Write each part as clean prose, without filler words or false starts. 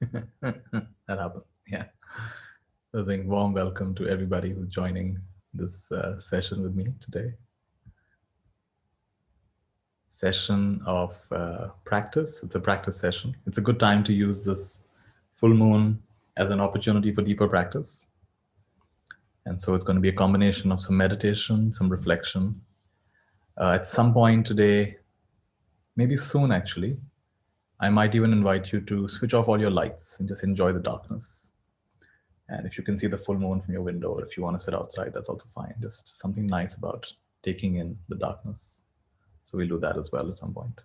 That happens. Yeah. So saying warm welcome to everybody who's joining this session with me today. Session of practice. It's a practice session. It's a good time to use this full moon as an opportunity for deeper practice. And so it's going to be a combination of some meditation, some reflection. At some point today, maybe soon actually, I might even invite you to switch off all your lights and just enjoy the darkness. And if you can see the full moon from your window, or if you want to sit outside, that's also fine. Just something nice about taking in the darkness. So we'll do that as well at some point.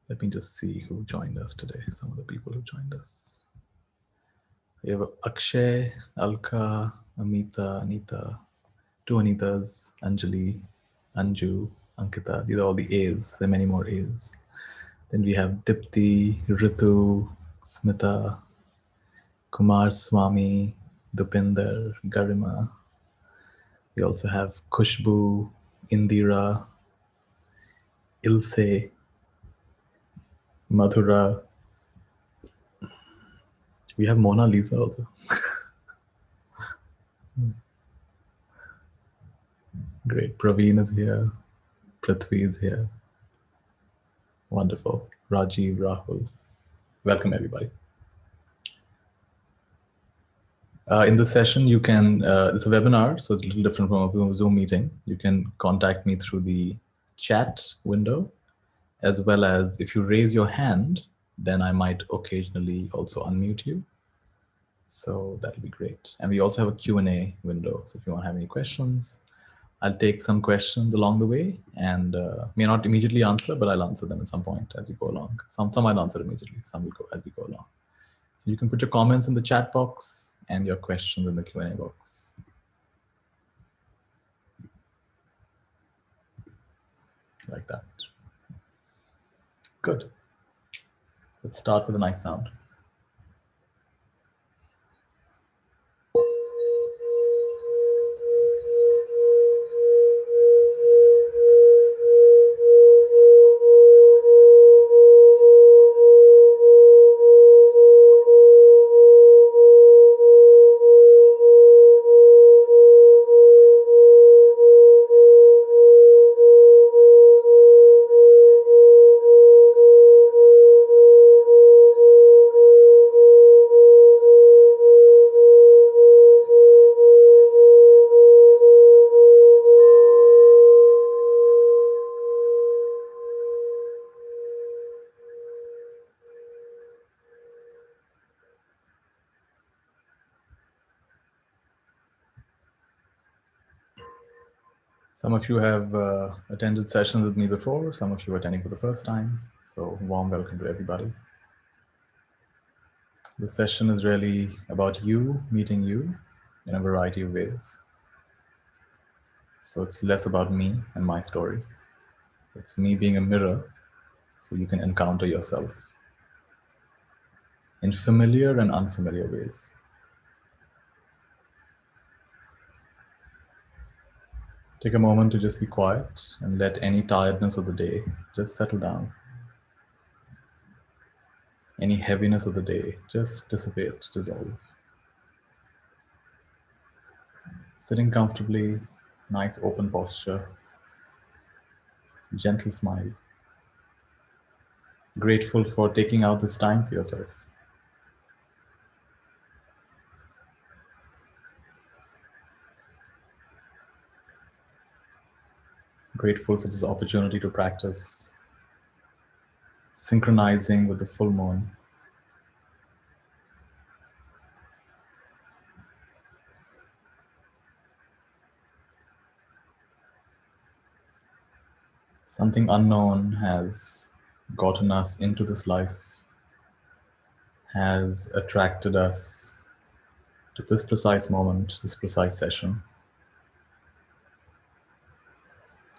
Let me just see who joined us today. Some of the people who joined us. We have Akshay, Alka, Amita, Anita, two Anitas, Anjali, Anju, Ankita. These are all the A's. There are many more A's. Then we have Dipti, Ritu, Smita, Kumar Swami, Dupinder, Garima. We also have Kushbu, Indira, Ilse, Madhura. We have Mona Lisa also. Great. Praveen is here. Prithvi is here. Wonderful. Rajiv, Rahul. Welcome, everybody. In this session, you can, it's a webinar, so it's a little different from a Zoom meeting. You can contact me through the chat window, as well as if you raise your hand, then I might occasionally also unmute you. So that'll be great. And we also have a Q&A window. So if you want to have any questions, I'll take some questions along the way and may not immediately answer, but I'll answer them at some point as we go along. Some I'll answer immediately, some will go as we go along. So you can put your comments in the chat box and your questions in the Q&A box. Like that. Good. Let's start with a nice sound. Some of you have attended sessions with me before. Some of you are attending for the first time. So warm welcome to everybody. This session is really about you, meeting you in a variety of ways. So it's less about me and my story. It's me being a mirror so you can encounter yourself in familiar and unfamiliar ways. Take a moment to just be quiet and let any tiredness of the day just settle down. Any heaviness of the day just dissipate, dissolve. Sitting comfortably, nice open posture, gentle smile. Grateful for taking out this time for yourself. Grateful for this opportunity to practice synchronizing with the full moon. Something unknown has gotten us into this life, has attracted us to this precise moment, this precise session.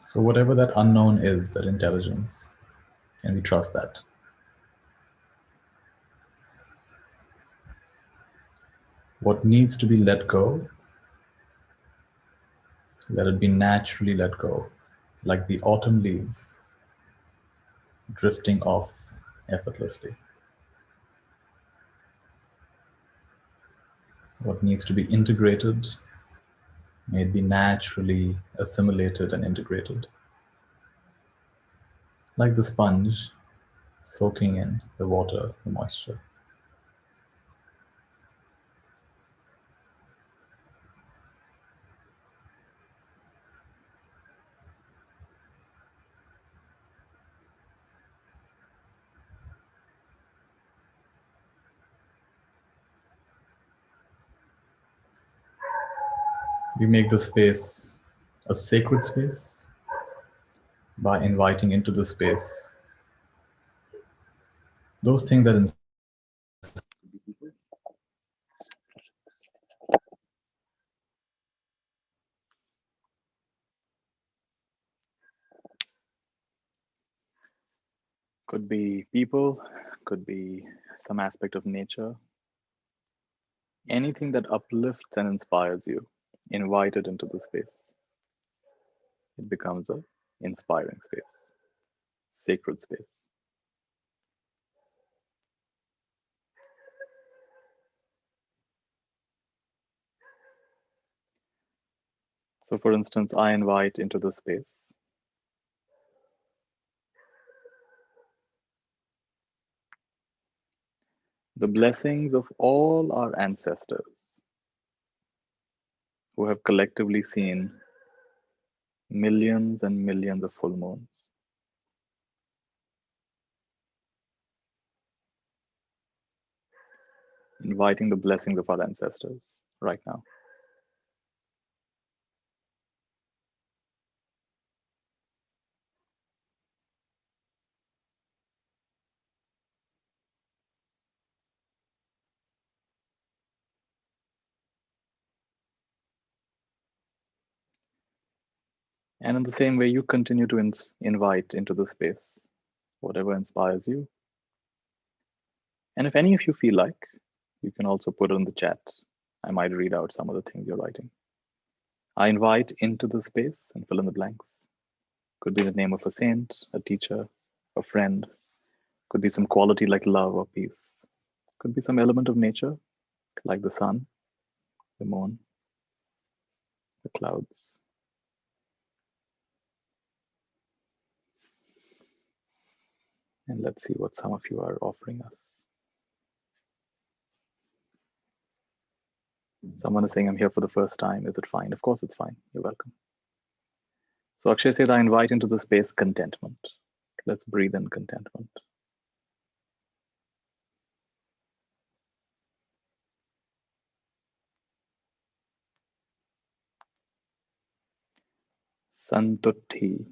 So whatever that unknown is, that intelligence, can we trust that? What needs to be let go, let it be naturally let go, like the autumn leaves drifting off effortlessly. What needs to be integrated may it be naturally assimilated and integrated, like the sponge soaking in the water, the moisture. We make the space a sacred space by inviting into the space those things that inspire us. Could be people, could be some aspect of nature, anything that uplifts and inspires you. Invite it into the space. It becomes a inspiring space, sacred space. So, for instance, I invite into the space the blessings of all our ancestors who have collectively seen millions and millions of full moons. Inviting the blessings of our ancestors right now. And in the same way, you continue to invite into the space whatever inspires you. And if any of you feel like, you can also put it in the chat. I might read out some of the things you're writing. I invite into the space and fill in the blanks. Could be the name of a saint, a teacher, a friend. Could be some quality like love or peace. Could be some element of nature like the sun, the moon, the clouds. And let's see what some of you are offering us. Someone is saying, I'm here for the first time. Is it fine? Of course it's fine. You're welcome. So Akshay said, I invite into the space contentment. Let's breathe in contentment. Santutti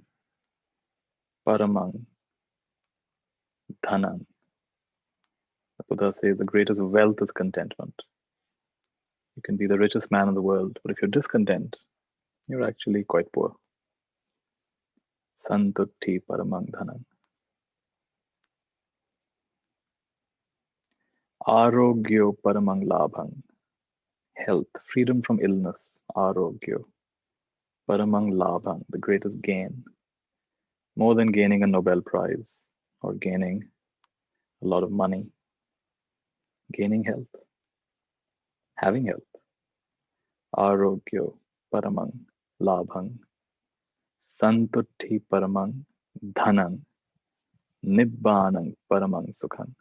paramang dhanam. The Buddha says the greatest wealth is contentment. You can be the richest man in the world, but if you're discontent, you're actually quite poor. Santutti paramang dhanam. Arogyo paramang labhang. Health, freedom from illness. Arogyo paramang labhang, the greatest gain. More than gaining a Nobel Prize or gaining a lot of money. Gaining health, having health. Arogyo paramang labhang. Santutti paramang dhanang. Nibbanang paramang sukhang.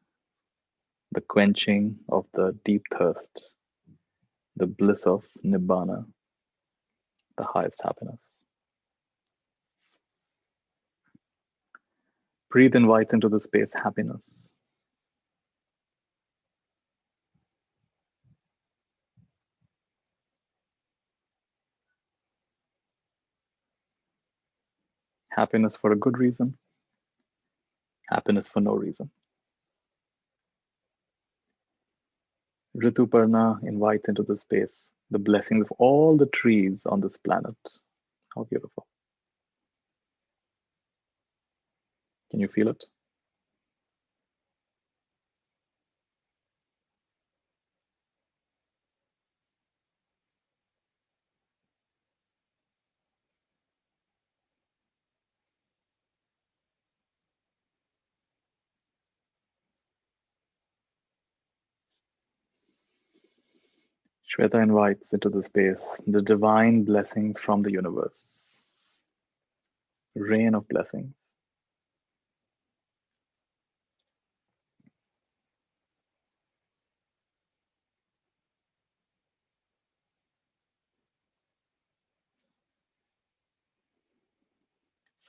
The quenching of the deep thirst, the bliss of Nibbana, the highest happiness. Breathe invites into the space happiness. Happiness for a good reason, happiness for no reason. Rituparna invites into the space the blessings of all the trees on this planet. How beautiful. Can you feel it? Shweta invites into the space the divine blessings from the universe, rain of blessings.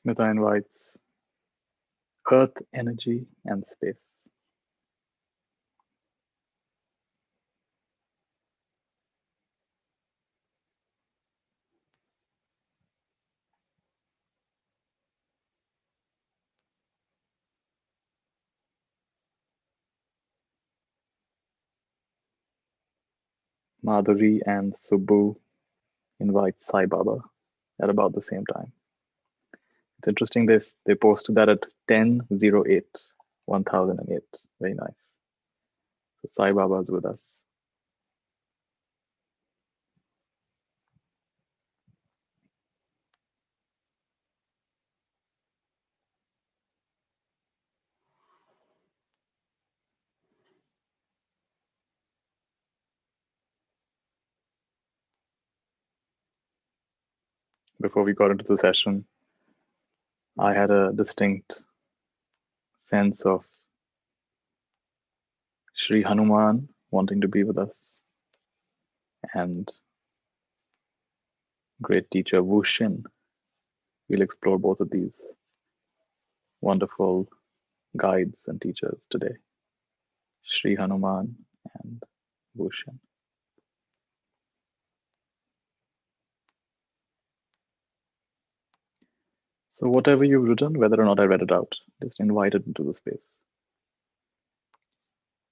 Smita invites earth energy and space. Madhuri and Subbu invite Sai Baba at about the same time. It's interesting they posted that at 10:08, 1008. Very nice. So Sai Baba is with us. Before we got into the session, I had a distinct sense of Sri Hanuman wanting to be with us and great teacher Wu Xin. We'll explore both of these wonderful guides and teachers today, Sri Hanuman and Wu Xin. So whatever you've written, whether or not I read it out, just invite it into the space.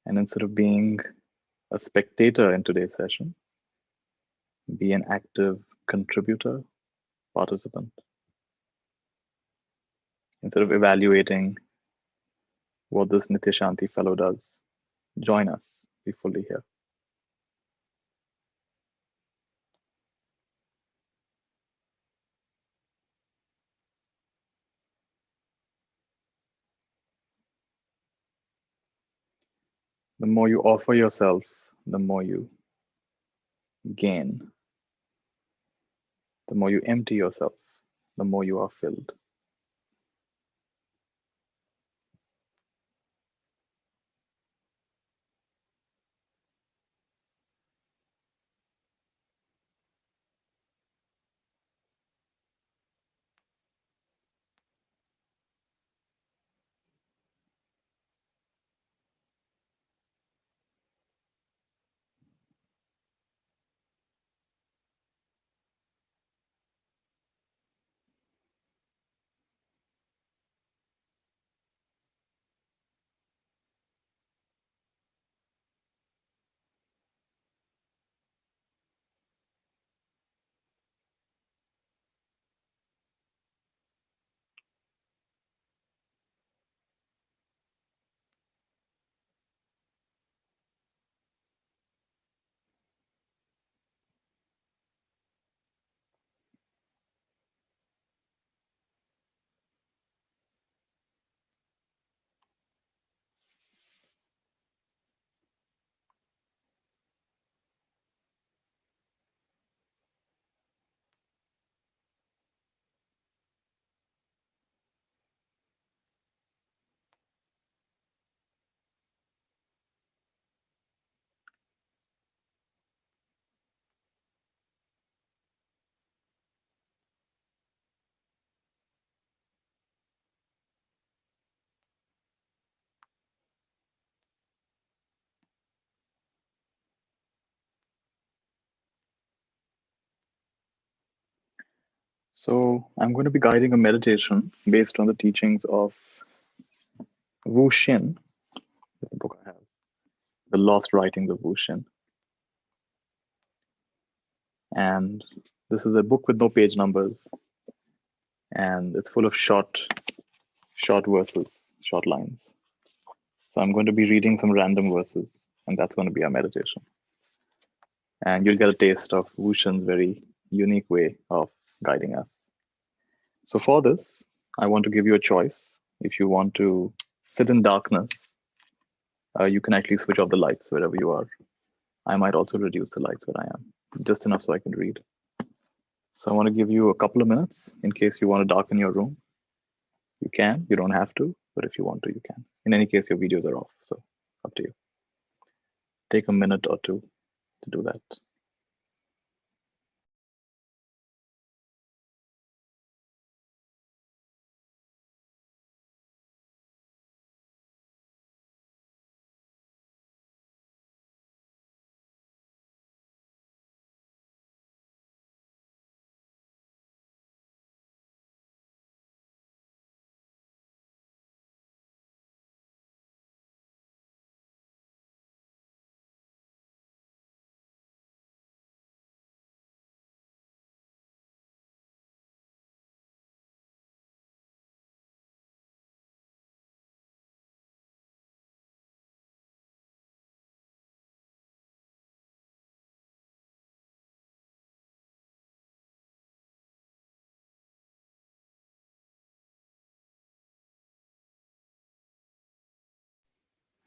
And instead of being a spectator in today's session, be an active contributor, participant. Instead of evaluating what this Nithya Shanti fellow does, join us, be fully here. The more you offer yourself, the more you gain. The more you empty yourself, the more you are filled. So I'm going to be guiding a meditation based on the teachings of Wu Xin, the book I have, The Lost Writings of Wu Xin. And this is a book with no page numbers, and it's full of short verses, short lines. So I'm going to be reading some random verses, and that's going to be our meditation. And you'll get a taste of Wu Xin's very unique way of guiding us. So for this, I want to give you a choice. If you want to sit in darkness, you can actually switch off the lights wherever you are. I might also reduce the lights where I am, just enough so I can read. So I want to give you a couple of minutes in case you want to darken your room. You can, you don't have to, but if you want to, you can. In any case, your videos are off, so up to you. Take a minute or two to do that.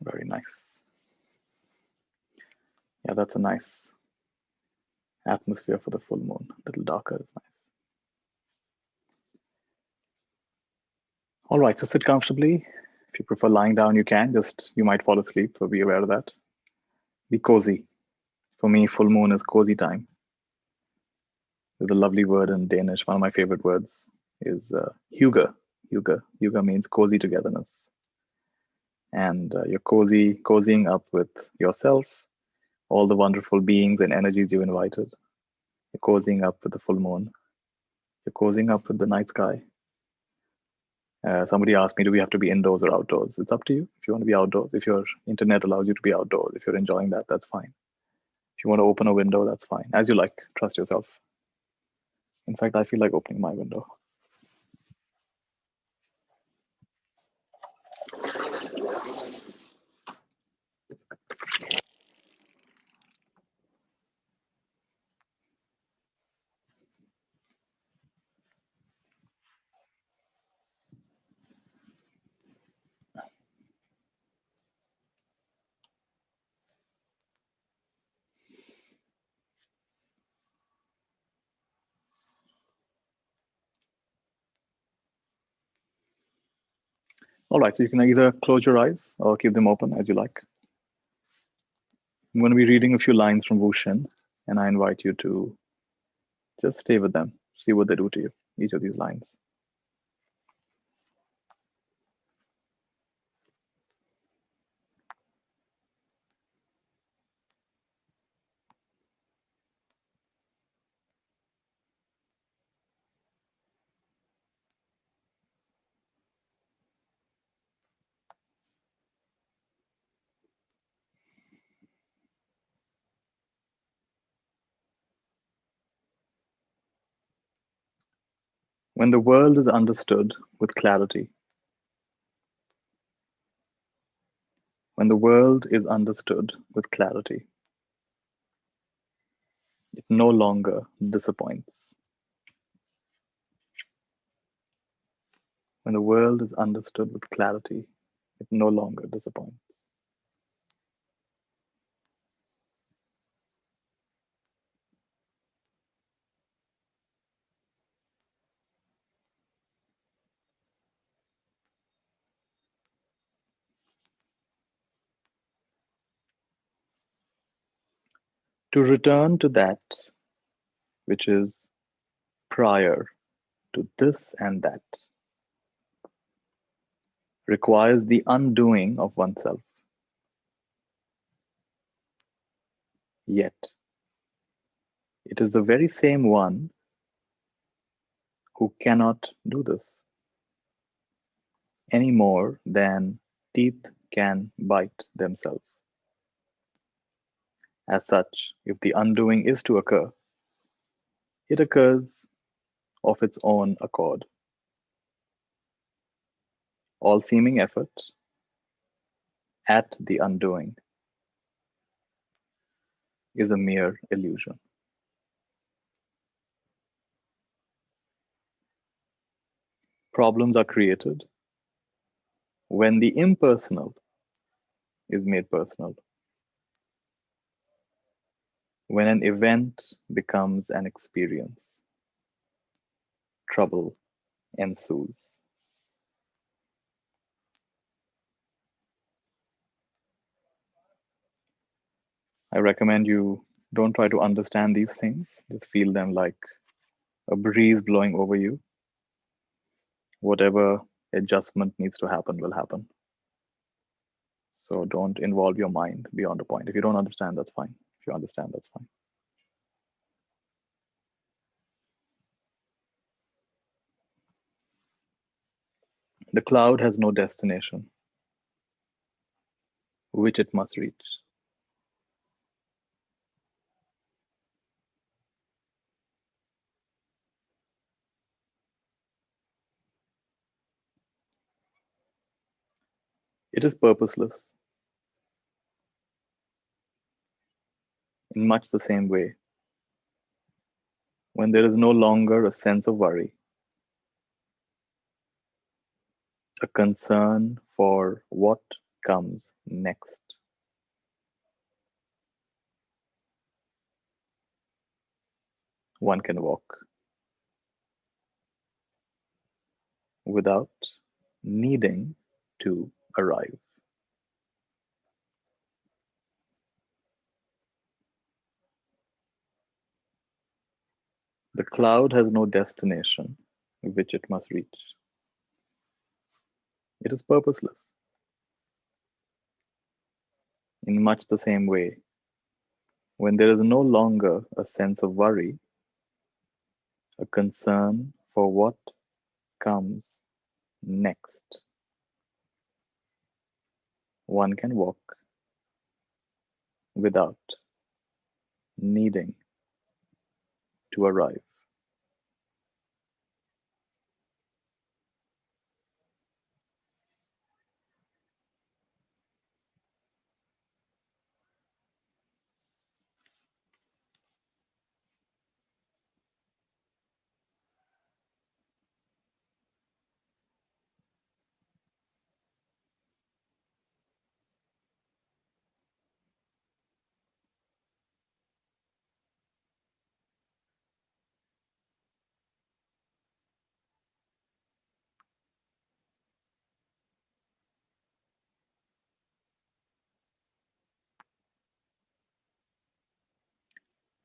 Very nice. Yeah, that's a nice atmosphere for the full moon. A little darker is nice. All right, so sit comfortably. If you prefer lying down, you can. Just, you might fall asleep, so be aware of that. Be cozy. For me, full moon is cozy time. There's a lovely word in Danish. One of my favorite words is hygge. Hygge. Hygge means cozy togetherness. And you're cozying up with yourself, all the wonderful beings and energies you invited. You're cozying up with the full moon. You're cozying up with the night sky. Somebody asked me, do we have to be indoors or outdoors? It's up to you. If you want to be outdoors, if your internet allows you to be outdoors, if you're enjoying that, that's fine. If you want to open a window, that's fine. As you like, trust yourself. In fact, I feel like opening my window. All right, so you can either close your eyes or keep them open as you like. I'm going to be reading a few lines from Wu Shen, and I invite you to just stay with them, see what they do to you, each of these lines. When the world is understood with clarity, when the world is understood with clarity, it no longer disappoints. When the world is understood with clarity, it no longer disappoints. To return to that which is prior to this and that requires the undoing of oneself. Yet, it is the very same one who cannot do this any more than teeth can bite themselves. As such, if the undoing is to occur, it occurs of its own accord. All seeming effort at the undoing is a mere illusion. Problems are created when the impersonal is made personal. When an event becomes an experience, trouble ensues. I recommend you don't try to understand these things, just feel them like a breeze blowing over you. Whatever adjustment needs to happen will happen. So don't involve your mind beyond a point. If you don't understand, that's fine. If you understand, that's fine. The cloud has no destination which it must reach. It is purposeless in much the same way when there is no longer a sense of worry, a concern for what comes next. One can walk without needing to arrive. The cloud has no destination which it must reach. It is purposeless in much the same way when there is no longer a sense of worry, a concern for what comes next. One can walk without needing to arrive.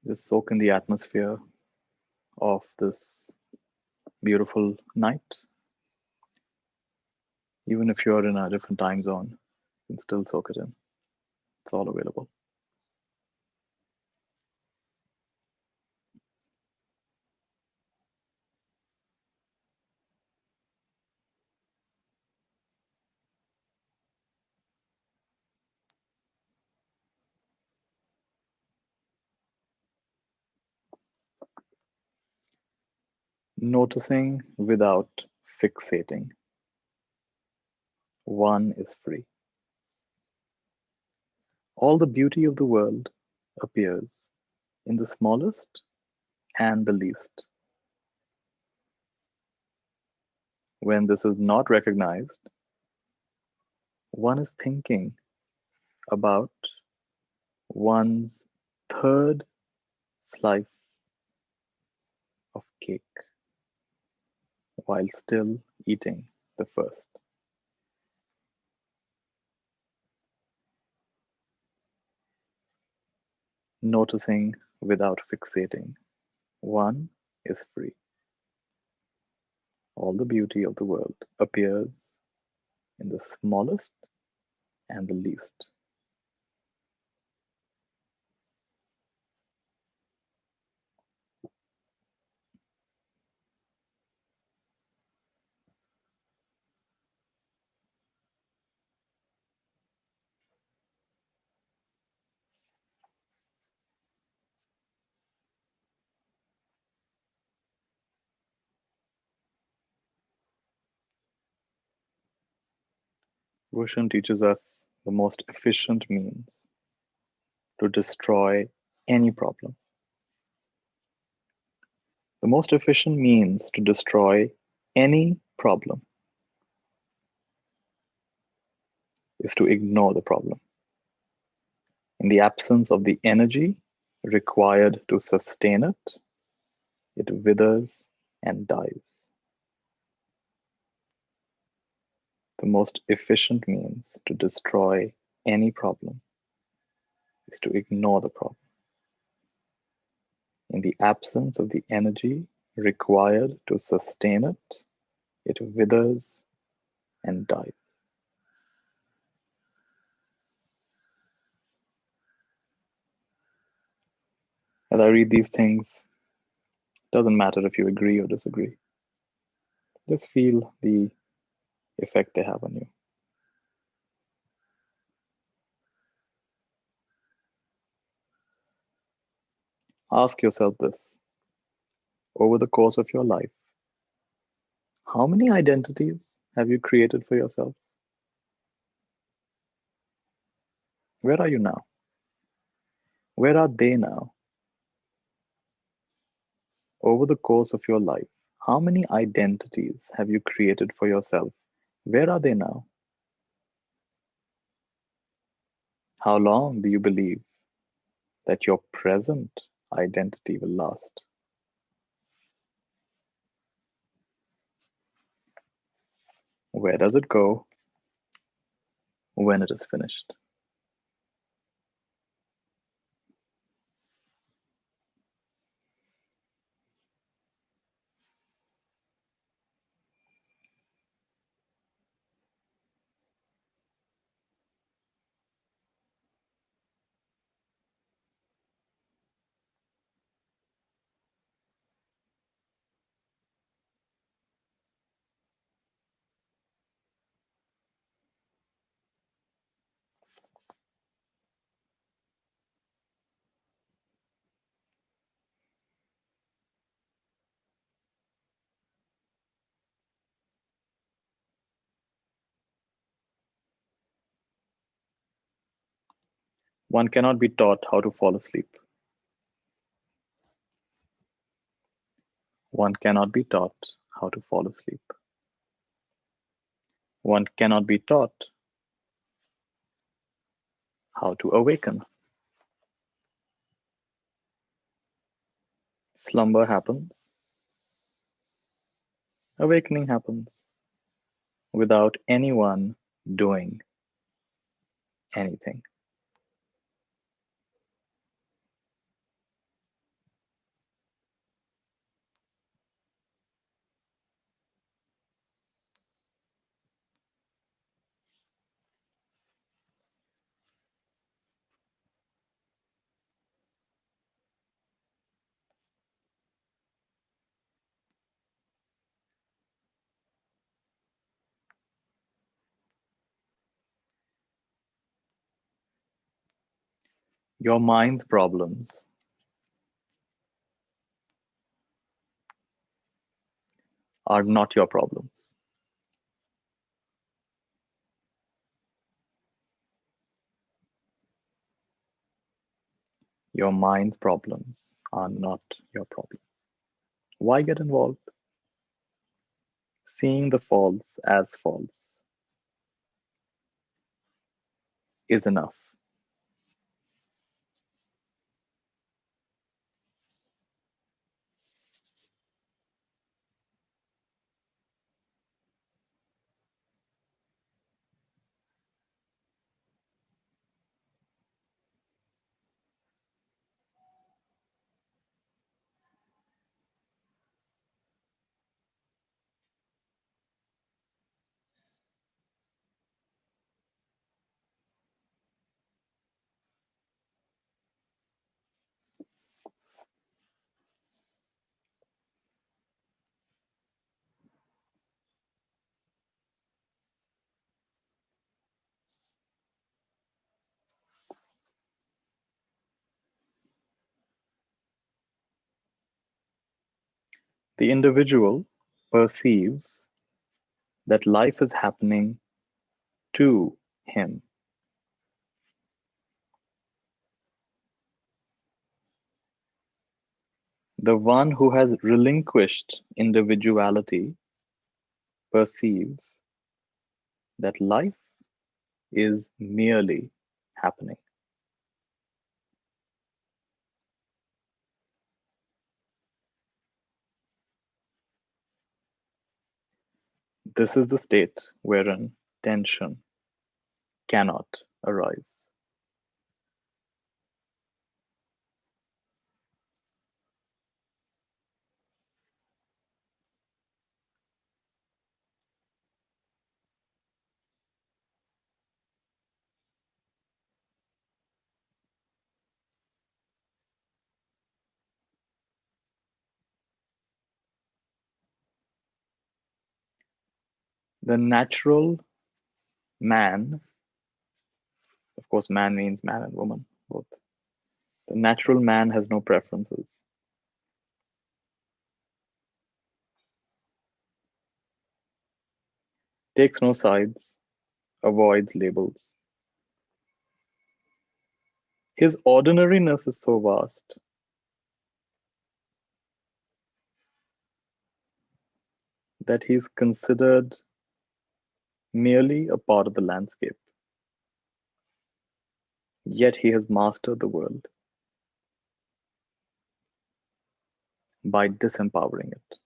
Just soak in the atmosphere of this beautiful night. Even if you're in a different time zone, you can still soak it in. It's all available. Noticing without fixating. One is free. All the beauty of the world appears in the smallest and the least. When this is not recognized, one is thinking about one's third slice of cake while still eating the first. Noticing without fixating. One is free. All the beauty of the world appears in the smallest and the least. Roshan teaches us the most efficient means to destroy any problem. The most efficient means to destroy any problem is to ignore the problem. In the absence of the energy required to sustain it, it withers and dies. The most efficient means to destroy any problem is to ignore the problem. In the absence of the energy required to sustain it, it withers and dies. As I read these things, doesn't matter if you agree or disagree. Just feel the effect they have on you. Ask yourself this: over the course of your life, how many identities have you created for yourself? Where are you now? Where are they now? Over the course of your life, how many identities have you created for yourself? Where are they now? How long do you believe that your present identity will last? Where does it go when it is finished? One cannot be taught how to fall asleep. One cannot be taught how to fall asleep. One cannot be taught how to awaken. Slumber happens, awakening happens without anyone doing anything. Your mind's problems are not your problems. Your mind's problems are not your problems. Why get involved? Seeing the false as false is enough. The individual perceives that life is happening to him. The one who has relinquished individuality perceives that life is merely happening. This is the state wherein tension cannot arise. The natural man, of course, man means man and woman, both. The natural man has no preferences, takes no sides, avoids labels. His ordinariness is so vast that he's considered merely a part of the landscape, yet he has mastered the world by disempowering it.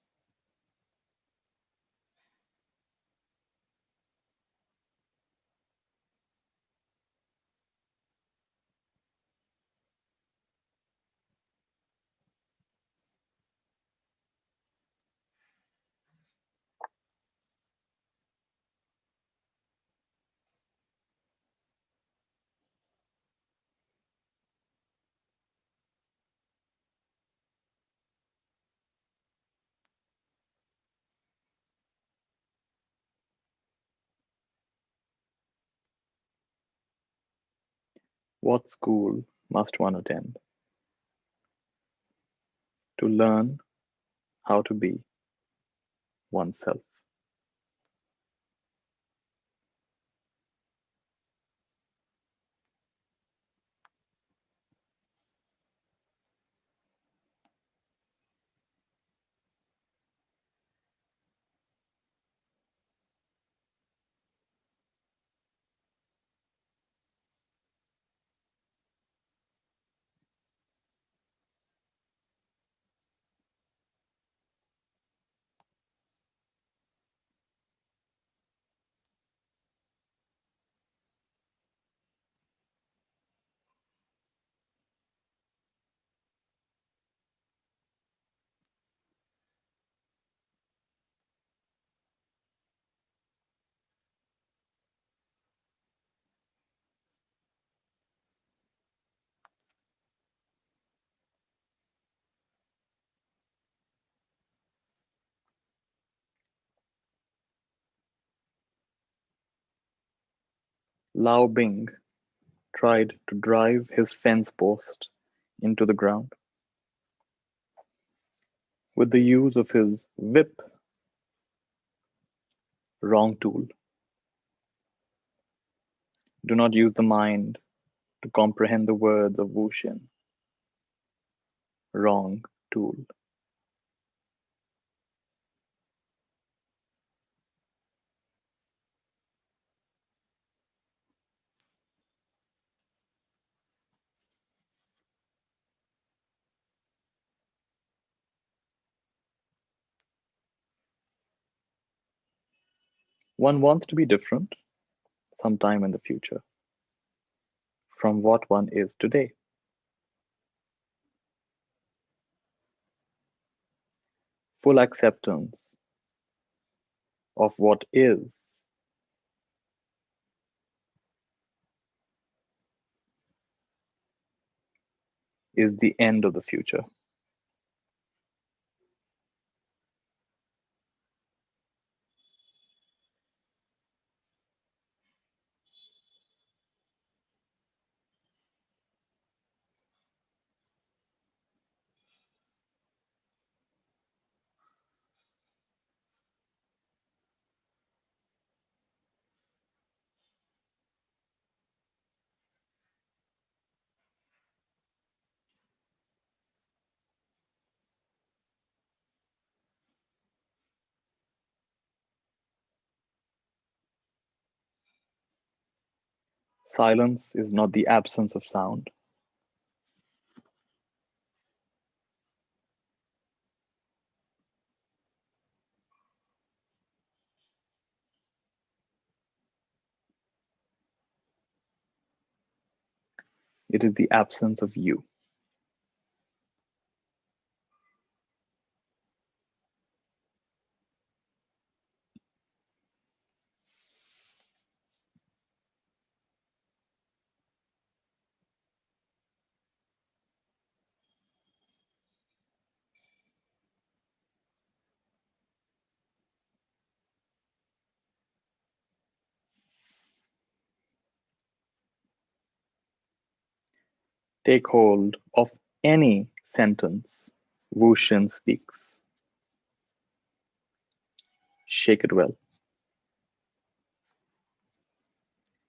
What school must one attend to learn how to be oneself? Lao Bing tried to drive his fence post into the ground with the use of his whip, wrong tool. Do not use the mind to comprehend the words of Wu Xin, wrong tool. One wants to be different sometime in the future from what one is today. Full acceptance of what is the end of the future. Silence is not the absence of sound. It is the absence of you. Take hold of any sentence Wushan speaks. Shake it well.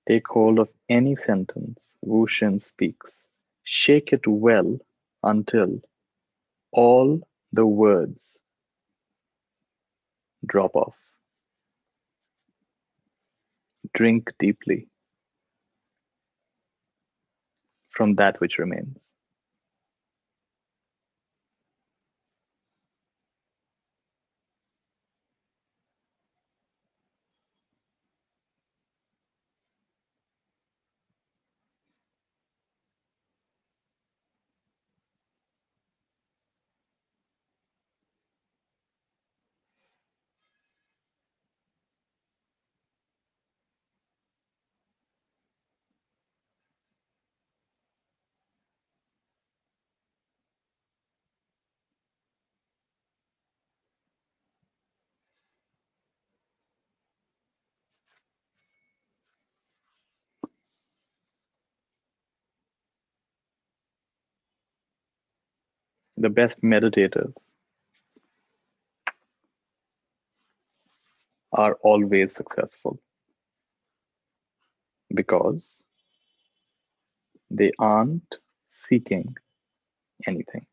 Take hold of any sentence Wushan speaks. Shake it well until all the words drop off. Drink deeply from that which remains. The best meditators are always successful because they aren't seeking anything.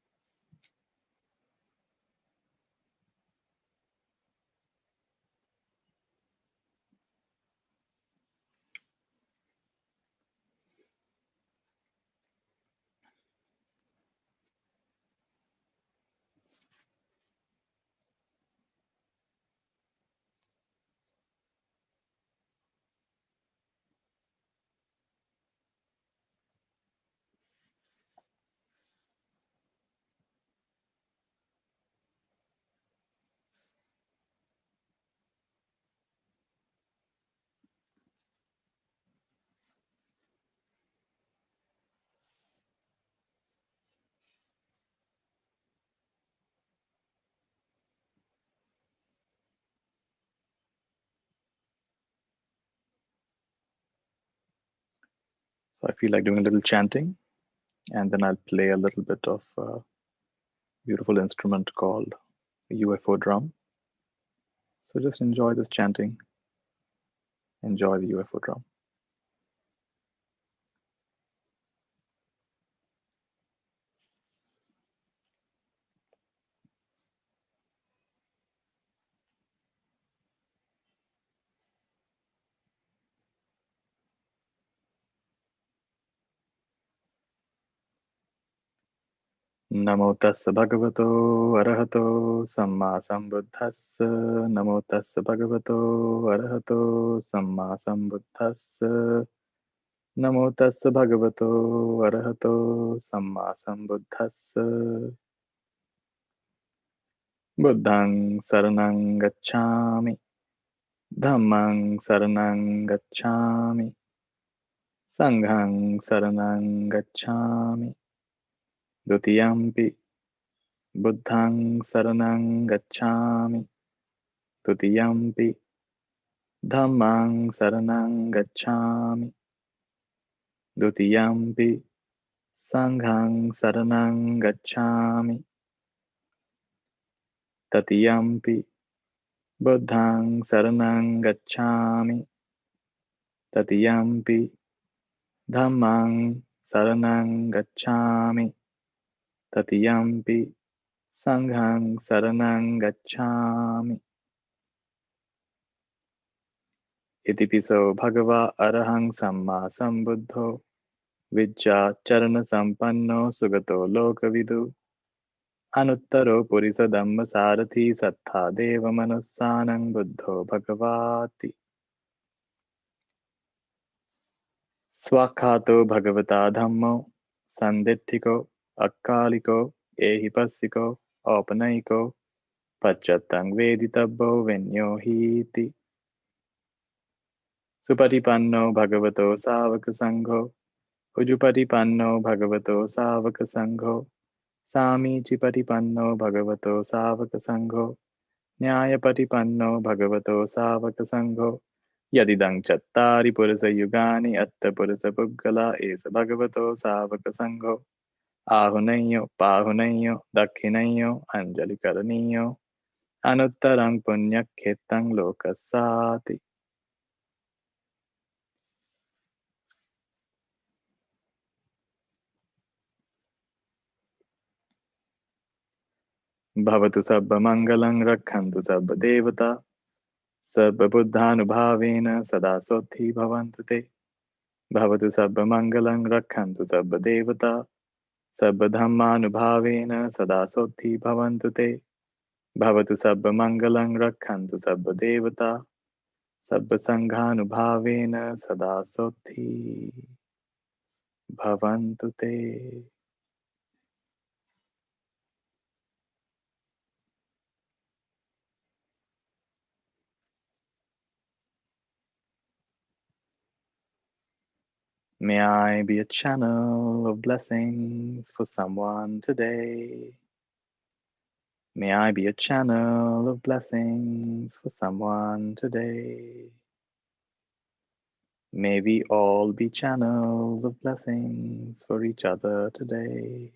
So I feel like doing a little chanting, and then I'll play a little bit of a beautiful instrument called UFO drum. So just enjoy this chanting, enjoy the UFO drum. Namo tassa bhagavato arahato samma sambuddhassa. Namo tassa bhagavato arahato samma sambuddhassa. Namo tassa bhagavato arahato samma sambuddhassa. Buddhang saranang gacchami. Dhammang saranang gacchami. Sanghang saranang gacchami. Dutiyampi Buddhang saranang gacchami. Dutiyampi Dhammang saranang gacchami. Dutiyampi Sanghang saranang gacchami. Tatiyampi Buddhang saranang gacchami. Tatiyampi Dhammang saranang gacchami. Tatiyampi Sanghang saranang gacchami. Itipiso bhagava arahang samma sambuddho Vijja charana sampanno sugato lokavidu Anuttaro purisa dhamma sarathi sattha deva manassanang buddho bhagavati Swakhato bhagavata dhammo Sanditthiko, Akaliko, Ehipassiko, Aupanayiko, Pachatang Veditabbo Vinyohiti, Supatipanno Bhagavato Savaka Sangho, Ujupatipanno Bhagavato Savaka Sangho, Samicipatipanno Bhagavato Savaka Sangho, Nyayapatipanno Bhagavato Savaka Sangho, Yadidang Chattari Purasa Yugani Atta Purasa Puggala Esa Bhagavato Savaka Sangho, Ahunayo, Pahunayo, Dakkinayo, Anjali Karaniyo, Anuttarang Punyakhetang Lokasati. Bhavatu Sabba Mangalang Rakhantu Sabba Devata, Sabba Buddhanubhavena Sada Sothi Bhavantu Te. Bhavatu Sabba Mangalang Rakhantu Sabba Devata, Sabba Dhammanubhavena Sada Sothi Bhavantu Te. Bhavatu Sabba Mangalang Rakhantu Sabba Devata, Sabba Sanghanubhavena Sada Sothi Bhavantu Te. May I be a channel of blessings for someone today. May I be a channel of blessings for someone today. May we all be channels of blessings for each other today.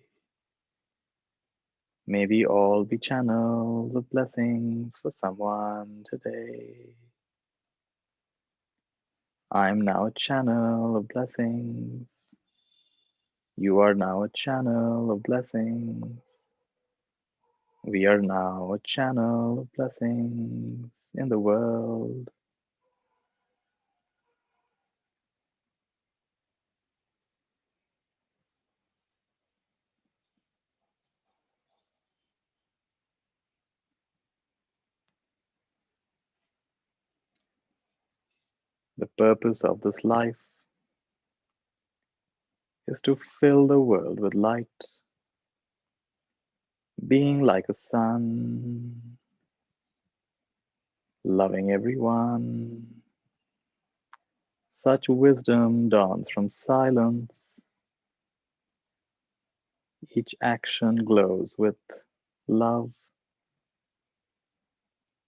May we all be channels of blessings for someone today. I am now a channel of blessings. You are now a channel of blessings. We are now a channel of blessings in the world. The purpose of this life is to fill the world with light, being like a sun, loving everyone. Such wisdom dawns from silence. Each action glows with love.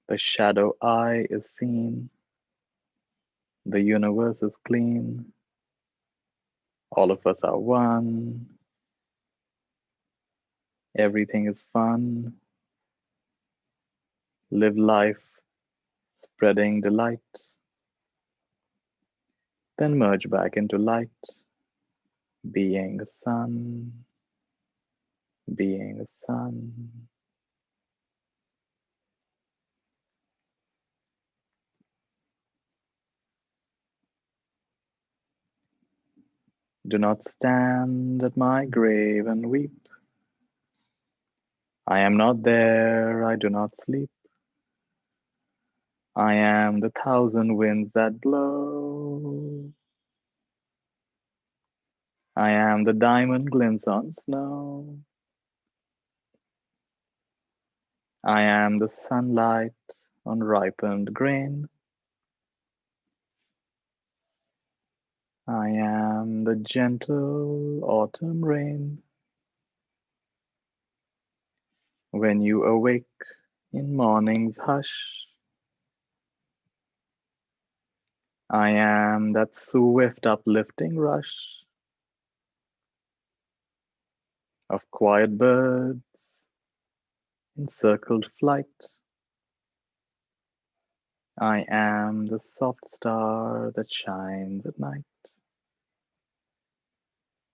The shadow eye is seen. The universe is clean. All of us are one. Everything is fun. Live life spreading delight. Then merge back into light, being a sun, being a sun. Do not stand at my grave and weep. I am not there, I do not sleep. I am the thousand winds that blow. I am the diamond glints on snow. I am the sunlight on ripened grain. I am the gentle autumn rain. When you awake in morning's hush, I am that swift uplifting rush of quiet birds in circled flight. I am the soft star that shines at night.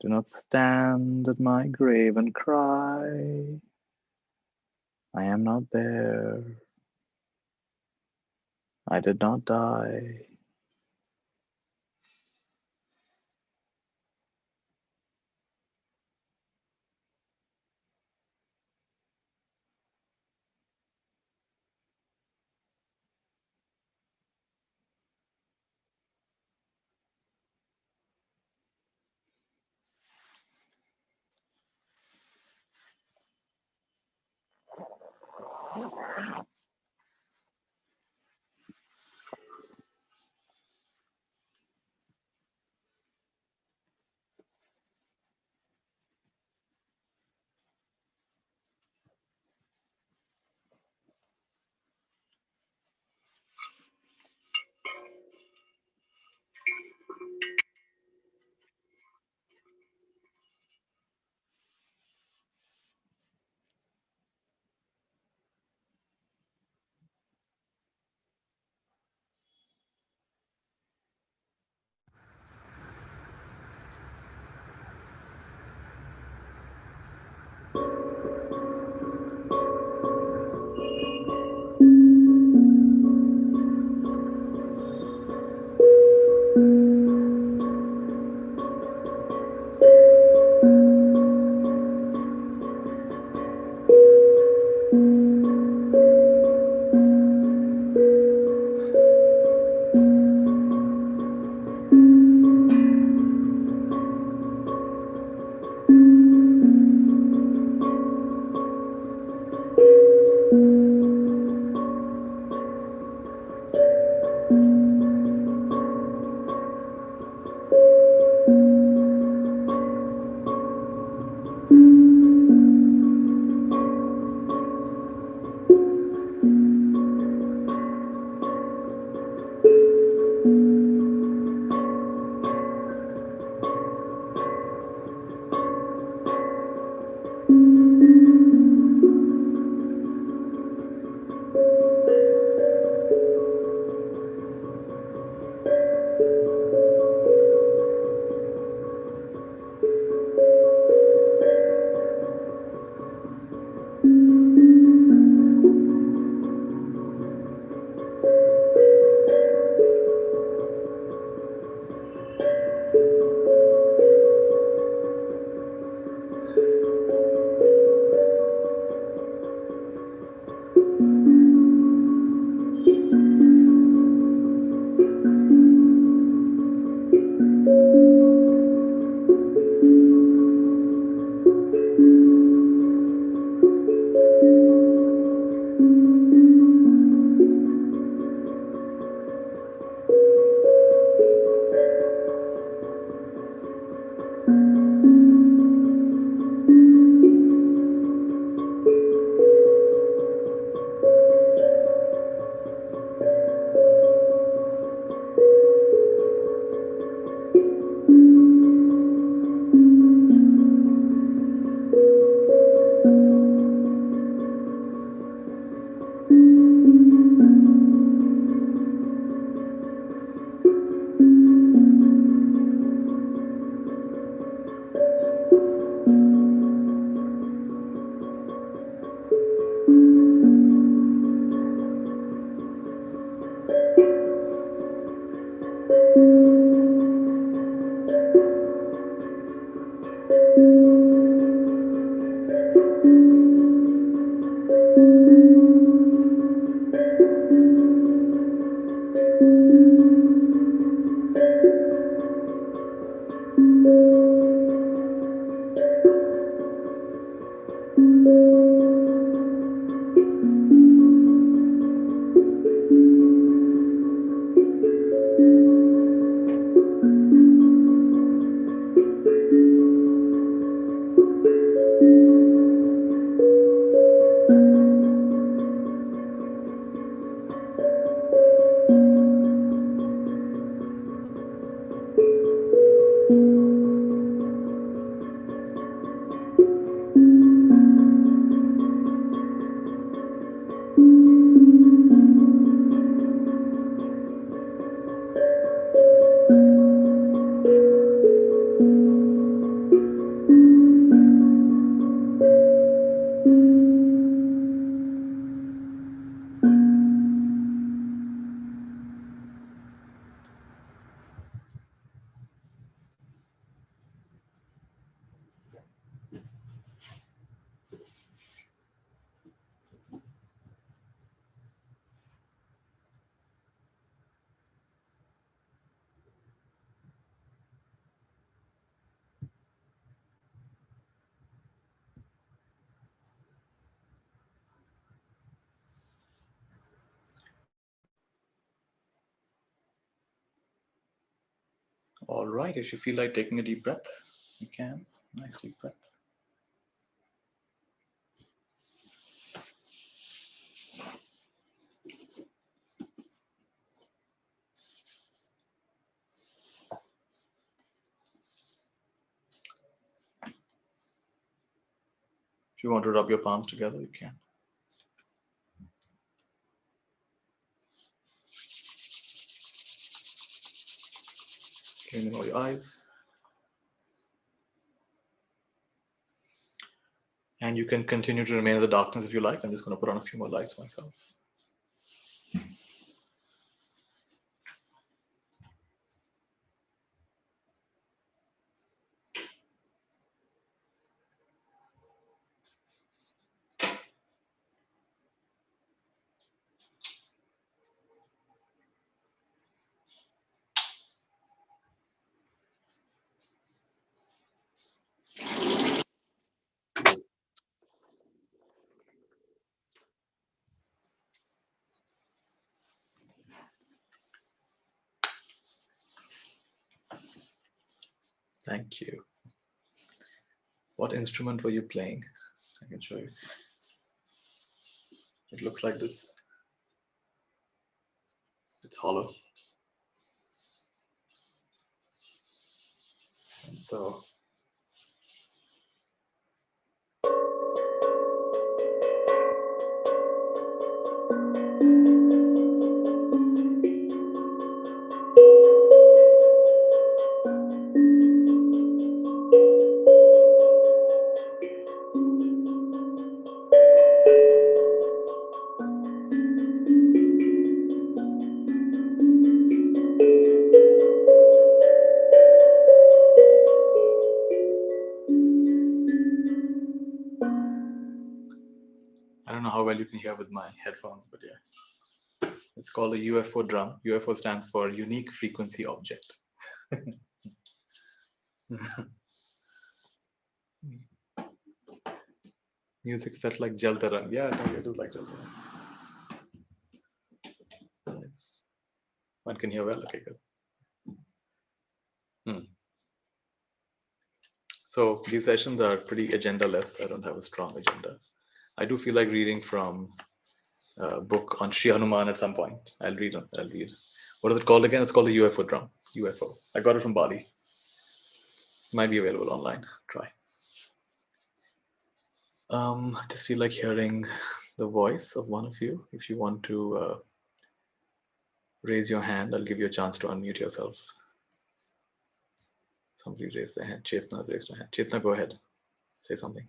Do not stand at my grave and cry. I am not there. I did not die. All right, if you feel like taking a deep breath, you can. Nice deep breath. If you want to rub your palms together, you can. Cleaning all your eyes. And you can continue to remain in the darkness if you like. I'm just going to put on a few more lights myself. Thank you. What instrument were you playing? I can show you. It looks like this. It's hollow. And so I don't know how well you can hear with my headphones, but yeah. It's called a UFO drum. UFO stands for Unique Frequency Object. Music felt like Jaltaran. Yeah, I do like Jaltaran. Nice. One can hear well. Okay, good. So these sessions are pretty agenda-less. I don't have a strong agenda. I do feel like reading from a book on Sri Hanuman at some point. I'll read. What is it called again? It's called a UFO drum. UFO. I got it from Bali. Might be available online. Try. I just feel like hearing the voice of one of you. If you want to raise your hand, I'll give you a chance to unmute yourself. Somebody raised their hand. Chetna raised her hand. Chetna, go ahead. Say something.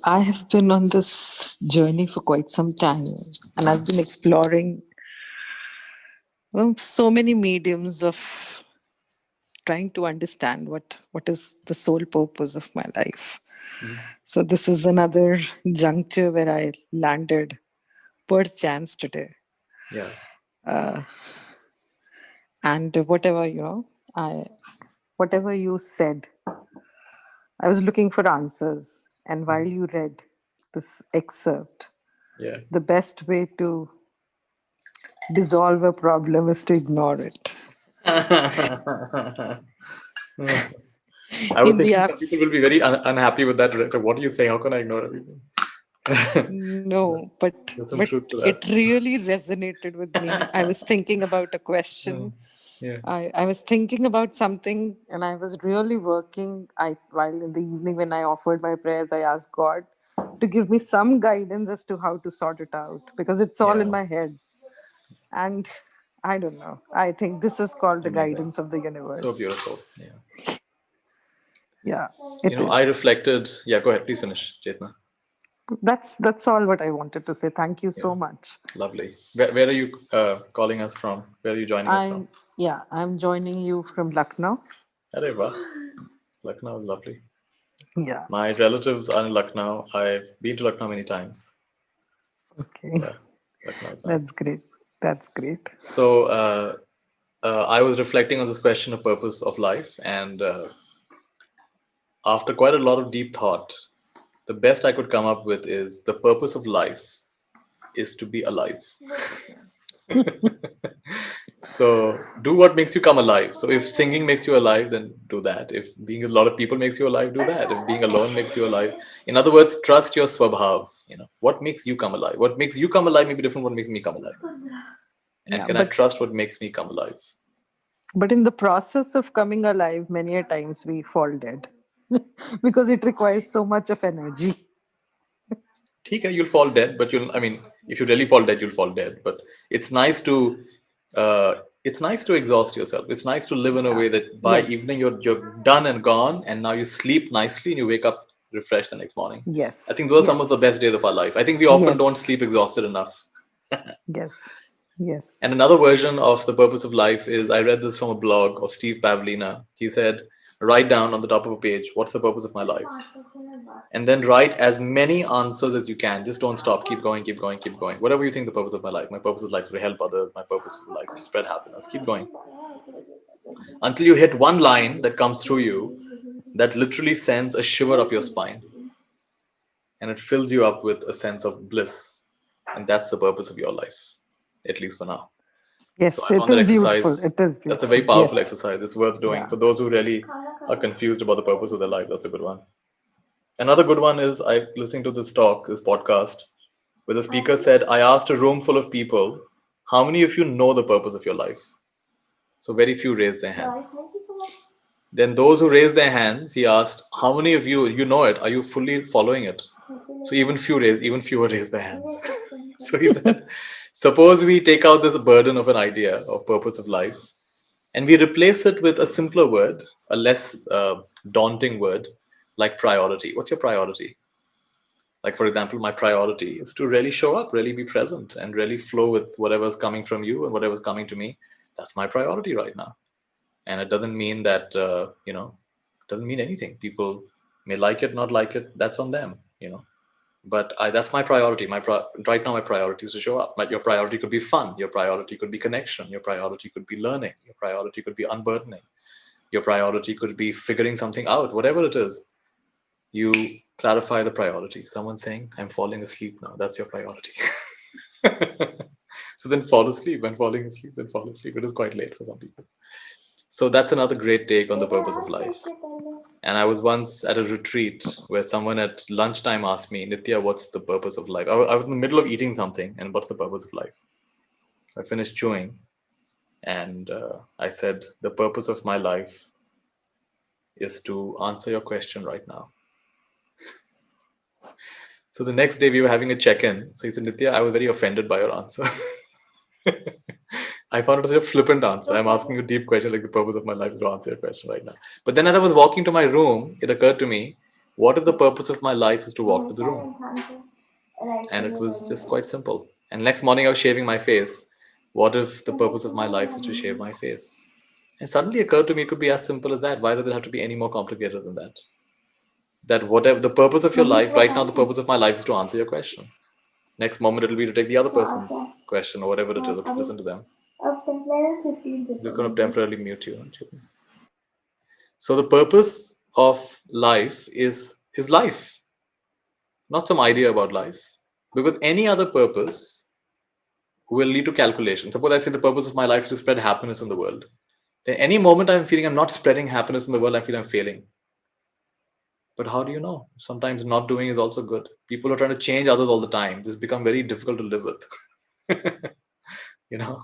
I have been on this journey for quite some time, and I've been exploring so many mediums of trying to understand what is the sole purpose of my life. Mhm. So this is another juncture where I landed per chance today, Yeah. and whatever I whatever you said, I was looking for answers, and while Mhm. you read this excerpt, Yeah. the best way to dissolve a problem is to ignore it. I was In the thinking some people will apps, be very unhappy with that. Director. What do you say? How can I ignore everything? no, There's some but truth to that. it really resonated with me. I was thinking about a question. Mm. Yeah. I was thinking about something, and I was really working. I While in the evening when I offered my prayers, I asked God to give me some guidance as to how to sort it out because it's all in Yeah. my head. And I don't know. I think this is called the Amazing. guidance of the So universe. beautiful. Yeah. Yeah, it I is. reflected. Yeah, go ahead. Please finish, Chetna. That's all what I wanted to say. Thank you Yeah. so much. Lovely. Where are you calling us from? Where are you joining us from? I'm joining you from Lucknow. Arey wah. Lucknow is lovely. Yeah. My relatives are in Lucknow. I've been to Lucknow many times. Okay. Yeah, Lucknow is That's nice. great. That's great. So I was reflecting on this question of purpose of life, and after quite a lot of deep thought, the best I could come up with is the purpose of life is to be alive. So do what makes you come alive. So if singing makes you alive, then do that. If being a lot of people makes you alive, do that. If being alone makes you alive, in other words, trust your swabhav. What makes you come alive. What makes you come alive may be different. What makes me come alive, and Yeah, can I trust what makes me come alive? but in the process of coming alive, many a times we fall dead because it requires so much of energy. Okay, you'll fall dead, but I mean, if you really fall dead, you'll fall dead. But it's nice to, uh, it's nice to exhaust yourself. It's nice to live in a Yeah. way that by Yes. evening you're done and gone, and now you sleep nicely and you wake up refreshed the next morning. I Yes. think those are some of the Yes. best days of our life. I think we often don't Yes. sleep exhausted enough. Yes. And Yes. another version of the purpose of life is I read this from a blog of Steve Pavlina. He said, write down on the top of a page, what's the purpose of my life? And then write as many answers as you can. Just don't stop. Keep going, keep going, keep going. Whatever you think the purpose of my life. My purpose of life is to help others. My purpose of life is to spread happiness. Keep going until you hit one line that comes through you that literally sends a shiver up your spine and it fills you up with a sense of bliss. And that's the purpose of your life, at least for now. So Yes. I It found that is beautiful. exercise, It is that's a very beautiful. powerful Yes. exercise. It's worth doing. Yeah. For those who really are confused about the purpose of their life, that's a good one. Another good one is I listening to this podcast, where the speaker said, I asked a room full of people, how many of you know the purpose of your life? So very few raised their hands. Then those who raised their hands, he asked, how many of you know it? Are you fully following it? So even fewer raised their hands. So he said, suppose we take out this burden of an idea of purpose of life and we replace it with a simpler word, a less daunting word like priority. What's your priority? Like, for example, my priority is to really show up, really be present, and really flow with whatever's coming from you and whatever's coming to me. That's my priority right now. And it doesn't mean that, it doesn't mean anything. People may like it, not like it. That's on them. But that's my priority. Right now, my priority is to show up. Your priority could be fun. Your priority could be connection. Your priority could be learning. Your priority could be unburdening. Your priority could be figuring something out. Whatever it is, you clarify the priority. Someone saying, I'm falling asleep now. That's your priority. So then fall asleep. When falling asleep, then fall asleep. It is quite late for some people. So that's another great take on the purpose of life. And I was once at a retreat where someone at lunchtime asked me, Nithya, what's the purpose of life? I was in the middle of eating something, and what's the purpose of life? I finished chewing, and I said, the purpose of my life is to answer your question right now. So the next day we were having a check-in. So he said, Nithya, I was very offended by your answer. I found it such a flippant answer. I'm asking you a deep question, like the purpose of my life is to answer your question right now. But then as I was walking to my room, it occurred to me, what if the purpose of my life is to walk to the room? And it was just quite simple. And next morning I was shaving my face. What if the purpose of my life is to shave my face? And suddenly occurred to me it could be as simple as that. Why does it have to be any more complicated than that? That whatever the purpose of your life, right now the purpose of my life is to answer your question. Next moment it'll be to take the other person's question or whatever it is, or to listen to them. I'm just going to temporarily mute you. So the purpose of life is life, not some idea about life. Because any other purpose will lead to calculation. Suppose I say the purpose of my life is to spread happiness in the world. Then any moment I'm feeling I'm not spreading happiness in the world, I feel I'm failing. But how do you know? Sometimes not doing is also good. People are trying to change others all the time. This become very difficult to live with. you know.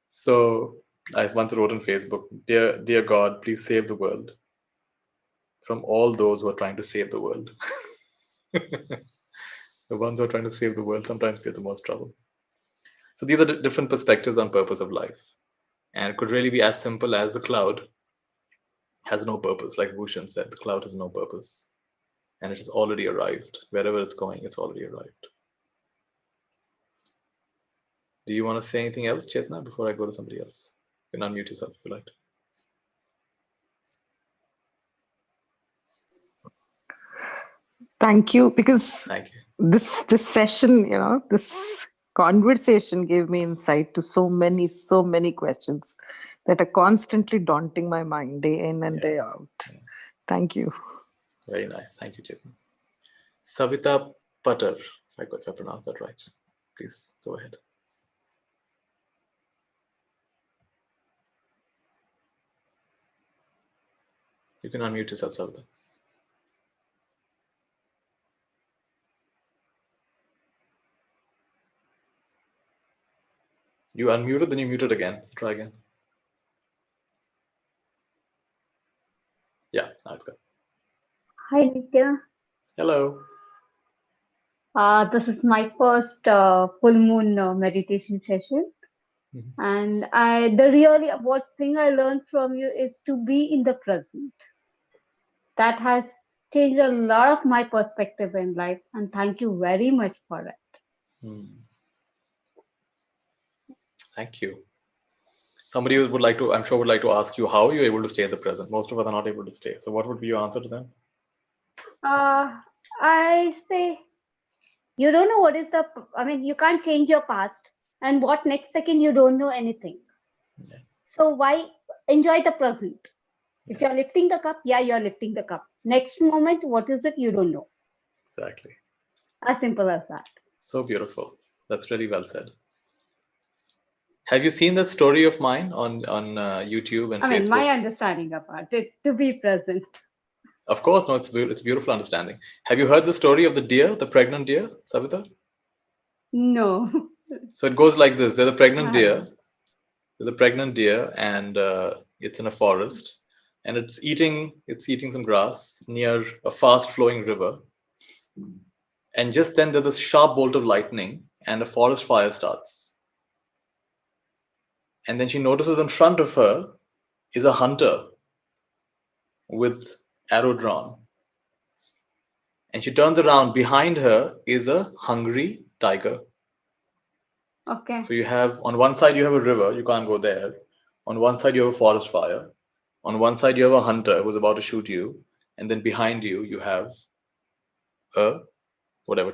So I once wrote on Facebook, dear God, please save the world from all those who are trying to save the world. The ones who are trying to save the world sometimes get the most trouble. So these are different perspectives on purpose of life. And it could really be as simple as the cloud has no purpose. Like Bhushan said, the cloud has no purpose. And it has already arrived. Wherever it's going, it's already arrived. Do you want to say anything else, Chetna, before I go to somebody else? You can unmute yourself if you like. Thank you, because Thank you. this session, this conversation gave me insight to so many questions that are constantly daunting my mind day in and day out. Yeah. Thank you. Very nice. Thank you, Chetna. Savita Patter, if I pronounce that right. Please go ahead. You can unmute yourself, Savita. You unmuted, then you muted again. Try again. Yeah, now it's good. Hi, Nithya. Hello. This is my first full moon meditation session. Mhm. And the really what thing I learned from you is to be in the present. That has changed a lot of my perspective in life. And thank you very much for it. Thank you. Somebody would like to, I'm sure, would like to ask you how you're able to stay in the present. Most of us are not able to stay. So, what would be your answer to them? I say, you don't know what is you can't change your past. And what next second, you don't know anything. Yeah. So why enjoy the present? If you're lifting the cup, yeah, you're lifting the cup. Next moment, what is it? You don't know. Exactly. As simple as that. So beautiful. That's really well said. Have you seen that story of mine on YouTube and Facebook? My understanding about it, to be present. Of course, no, it's beautiful understanding. Have you heard the story of the deer, the pregnant deer, Savita? No. So it goes like this: there's a pregnant deer. There's a pregnant deer, and it's in a forest, and it's eating some grass near a fast-flowing river. And just then there's a sharp bolt of lightning, and a forest fire starts. And then she notices in front of her is a hunter with arrow drawn. And she turns around. Behind her is a hungry tiger. Okay. So you have, on one side you have a river, you can't go there. On one side you have a forest fire. On one side you have a hunter who's about to shoot you. And then behind you, you have a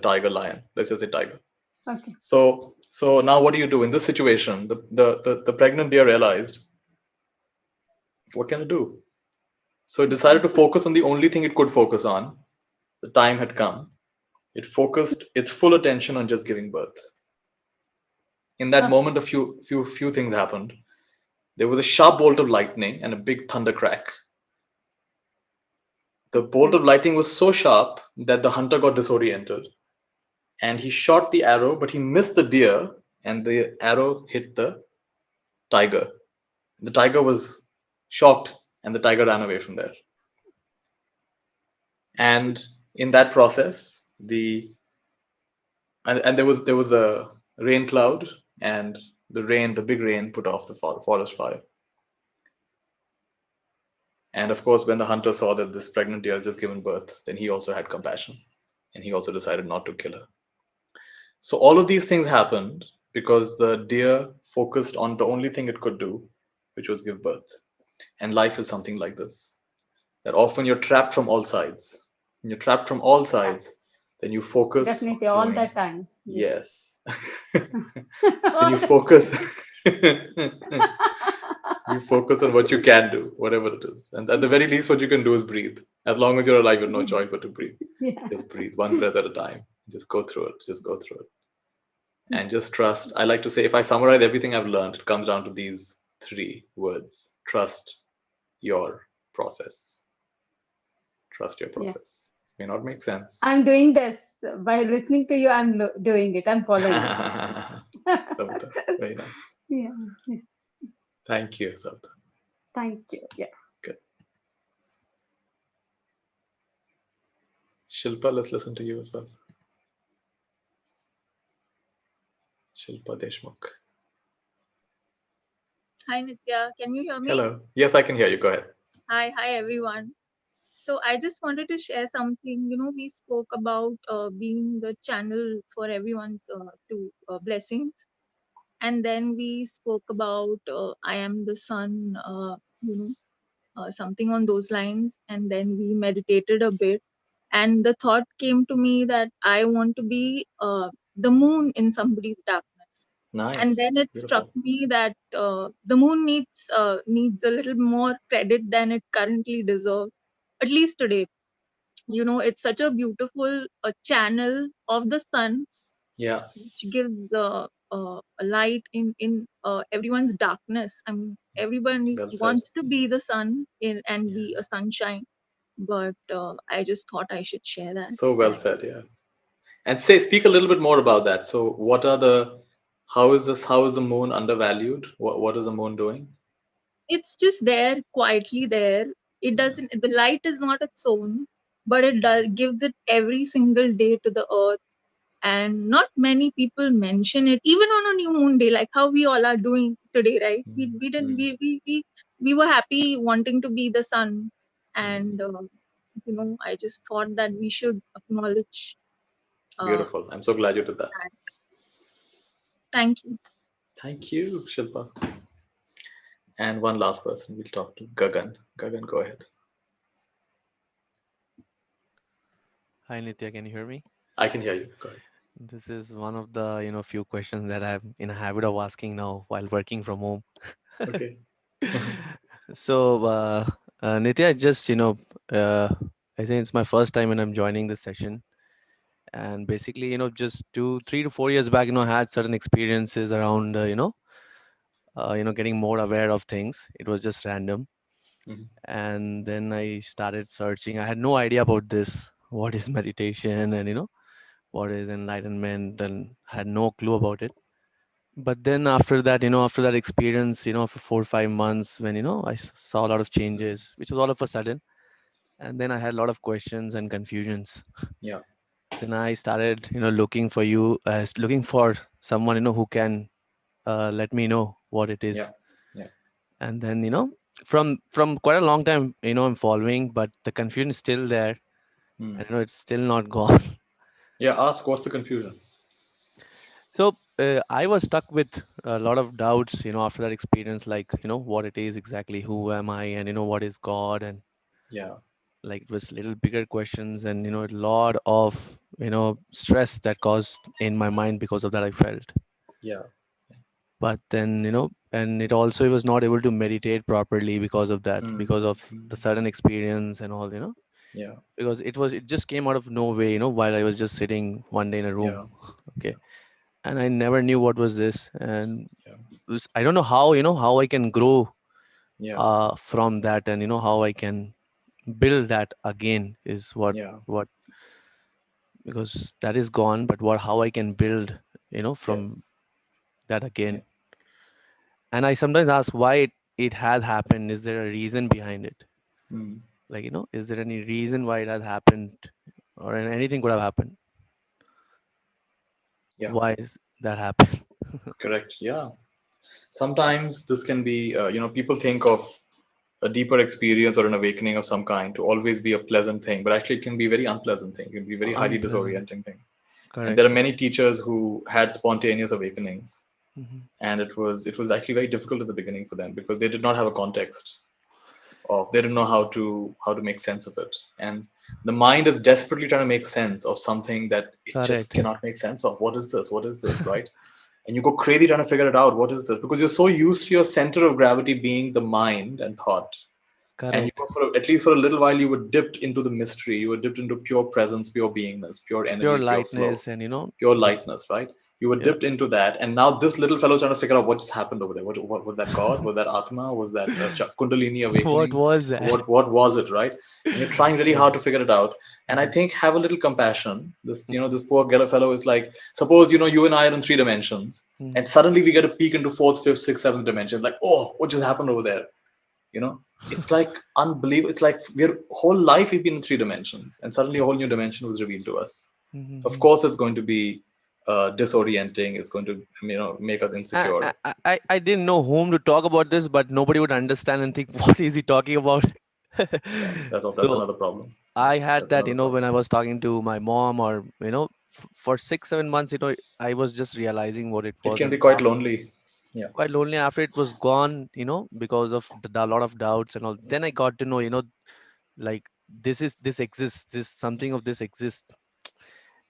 tiger, lion. Let's just say tiger. Okay. So now what do you do in this situation? The pregnant deer realized, what can I do? So it decided to focus on the only thing it could focus on. The time had come. It focused its full attention on just giving birth. In that moment, a few things happened. There was a sharp bolt of lightning and a big thunder crack. The bolt of lightning was so sharp that the hunter got disoriented. And he shot the arrow, but he missed the deer, and the arrow hit the tiger. The tiger was shocked, and the tiger ran away from there. And in that process, and there was a rain cloud, and the big rain put off the forest fire. And of course, when the hunter saw that this pregnant deer had just given birth, then he also had compassion, and he also decided not to kill her. So all of these things happened because the deer focused on the only thing it could do, which was give birth. And life is something like this, that often you're trapped from all sides. When you're trapped from all Yeah, sides, then you focus on definitely all the doing, time. Yes. yes. Then you All the focus. You focus on what you can do, whatever it is. And at the very least, what you can do is breathe. As long as you're alive, you have no choice but to breathe. yeah. Just breathe one breath at a time. Just go through it. Just go through it. And just trust. I like to say, if I summarize everything I've learned, it comes down to these three words: trust your process. Trust your Yeah. process. May not make sense. I'm doing this by listening to you. I'm doing it. I'm following it. Savita, very nice. Yeah. Yeah. Thank you, Savita. Thank you. Yeah. Good. Shilpa, let's listen to you as well. Shilpa Deshmukh. Hi Nithya, can you hear me? Hello. Yes, I can hear you. Go ahead. Hi everyone. So I just wanted to share something. We spoke about being the channel for everyone to blessings, and then we spoke about I am the sun, something on those lines, and then we meditated a bit, and the thought came to me that I want to be the moon in somebody's darkness. And Nice. then it struck Beautiful. me that the moon needs a little more credit than it currently deserves, at least today. It's such a beautiful channel of the sun, Yeah, which gives a light in everyone's darkness. I mean, everybody well said. wants to be the sun and Yeah. be a sunshine, but I just thought I should share that. So well said. Yeah. And speak a little bit more about that. So, how is the moon undervalued? What is the moon doing? It's just there, quietly there. It Yeah. doesn't, the light is not its own, but it does gives it every single day to the earth. And not many people mention it, even on a new moon day, like how we all are doing today, right? We didn't Mm, we were happy wanting to be the sun. mm. And I just thought that we should acknowledge uh, Beautiful. I'm so glad you did that. that. Thank you. Thank you, Shilpa. And one last person we'll talk to, Gagan. Gagan, go ahead. Hi Nitya, can you hear me? I can hear you. Go ahead. This is one of the few questions that I'm in a habit of asking now while working from home. Okay. So Nitya, just I think it's my first time when I'm joining this session, and basically just 3 to 4 years back, I had certain experiences around getting more aware of things. It was just random, Mhm. and then I started searching. I had no idea about this. What is meditation, and what is enlightenment, and had no clue about it. But then after that, after that experience, for 4 or 5 months, when saw a lot of changes, which was all of a sudden, and then I had a lot of questions and confusions. Yeah. Then I started looking for you, looking for someone who can let me know what it Yeah. is. Yeah. And then from quite a long time, I'm following, but the confusion is still there, Mm. and it's still not gone. Yeah. Ask what's the confusion? So I was stuck with a lot of doubts, after that experience, like, what it is exactly, who am I, and, what is God, and Yeah. like it was little bigger questions, and, a lot of, stress that caused in my mind because of that I felt. Yeah. But then, and it also was not able to meditate properly because of that, Mm. because of the Mm. sudden experience and all, Yeah. because it just came out of nowhere, while I was just sitting one day in a room. Yeah. Okay. And I never knew what was this. And Yeah. I don't know how how I can grow Yeah. from that, and how I can build that again is Yeah. what because that is gone, but what how I can build from Yes. that Yeah. again. And I sometimes ask why it had happened. Is there a reason behind it? Mm. Like, is there any reason why it has happened, or anything could have happened? Yeah, Why is that happened? correct. Yeah. Sometimes this can be, people think of a deeper experience or an awakening of some kind to always be a pleasant thing, but actually it can be a very unpleasant thing. It can be a very highly Unpleasant. disorienting thing. And there Correct. are many teachers who had spontaneous awakenings, Hmm. and it was actually very difficult at the beginning for them because they did not have a context of they didn't know how to make sense of it. And the mind is desperately trying to make sense of something that it just Correct. cannot make sense of. What is this, right? And you go crazy trying to figure it out. What is this? Because you're so used to your center of gravity being the mind and thought. And you Correct. were at least for a little while, you were dipped into the mystery. You were dipped into pure presence, pure beingness, pure Pure energy, pure flow, lightness and pure just, lightness, right? You were yeah. dipped into that. And now this little fellow's trying to figure out what just happened over there. What was that? God? Was that Atma? Was that Kundalini What awakening? was that? What was it, right? And you're trying really Yeah. hard to figure it out. And I Mhm. think have a little compassion. This poor fellow is like, suppose, you and I are in three dimensions, and Mhm. suddenly we get a peek into fourth, fifth, sixth, seventh dimension. Like, oh, what just happened over there? you know it's like unbelievable. It's like we're whole life we've been in three dimensions, and suddenly a whole new dimension was revealed to us. Of Mhm. course it's going to be disorienting. It's going to make us I, insecure. I I didn't know whom to talk about this, but nobody would understand and think, what is he talking about? Yeah, that's So another problem. Yeah, I had that's that, another when problem. I was talking to my mom, or for 6 7 months, I was just realizing what it It was, can be and quite lonely. Yeah, quite lonely after it was gone, because of a lot of doubts and all. Then I got to know, like, this exists, this something of this exists,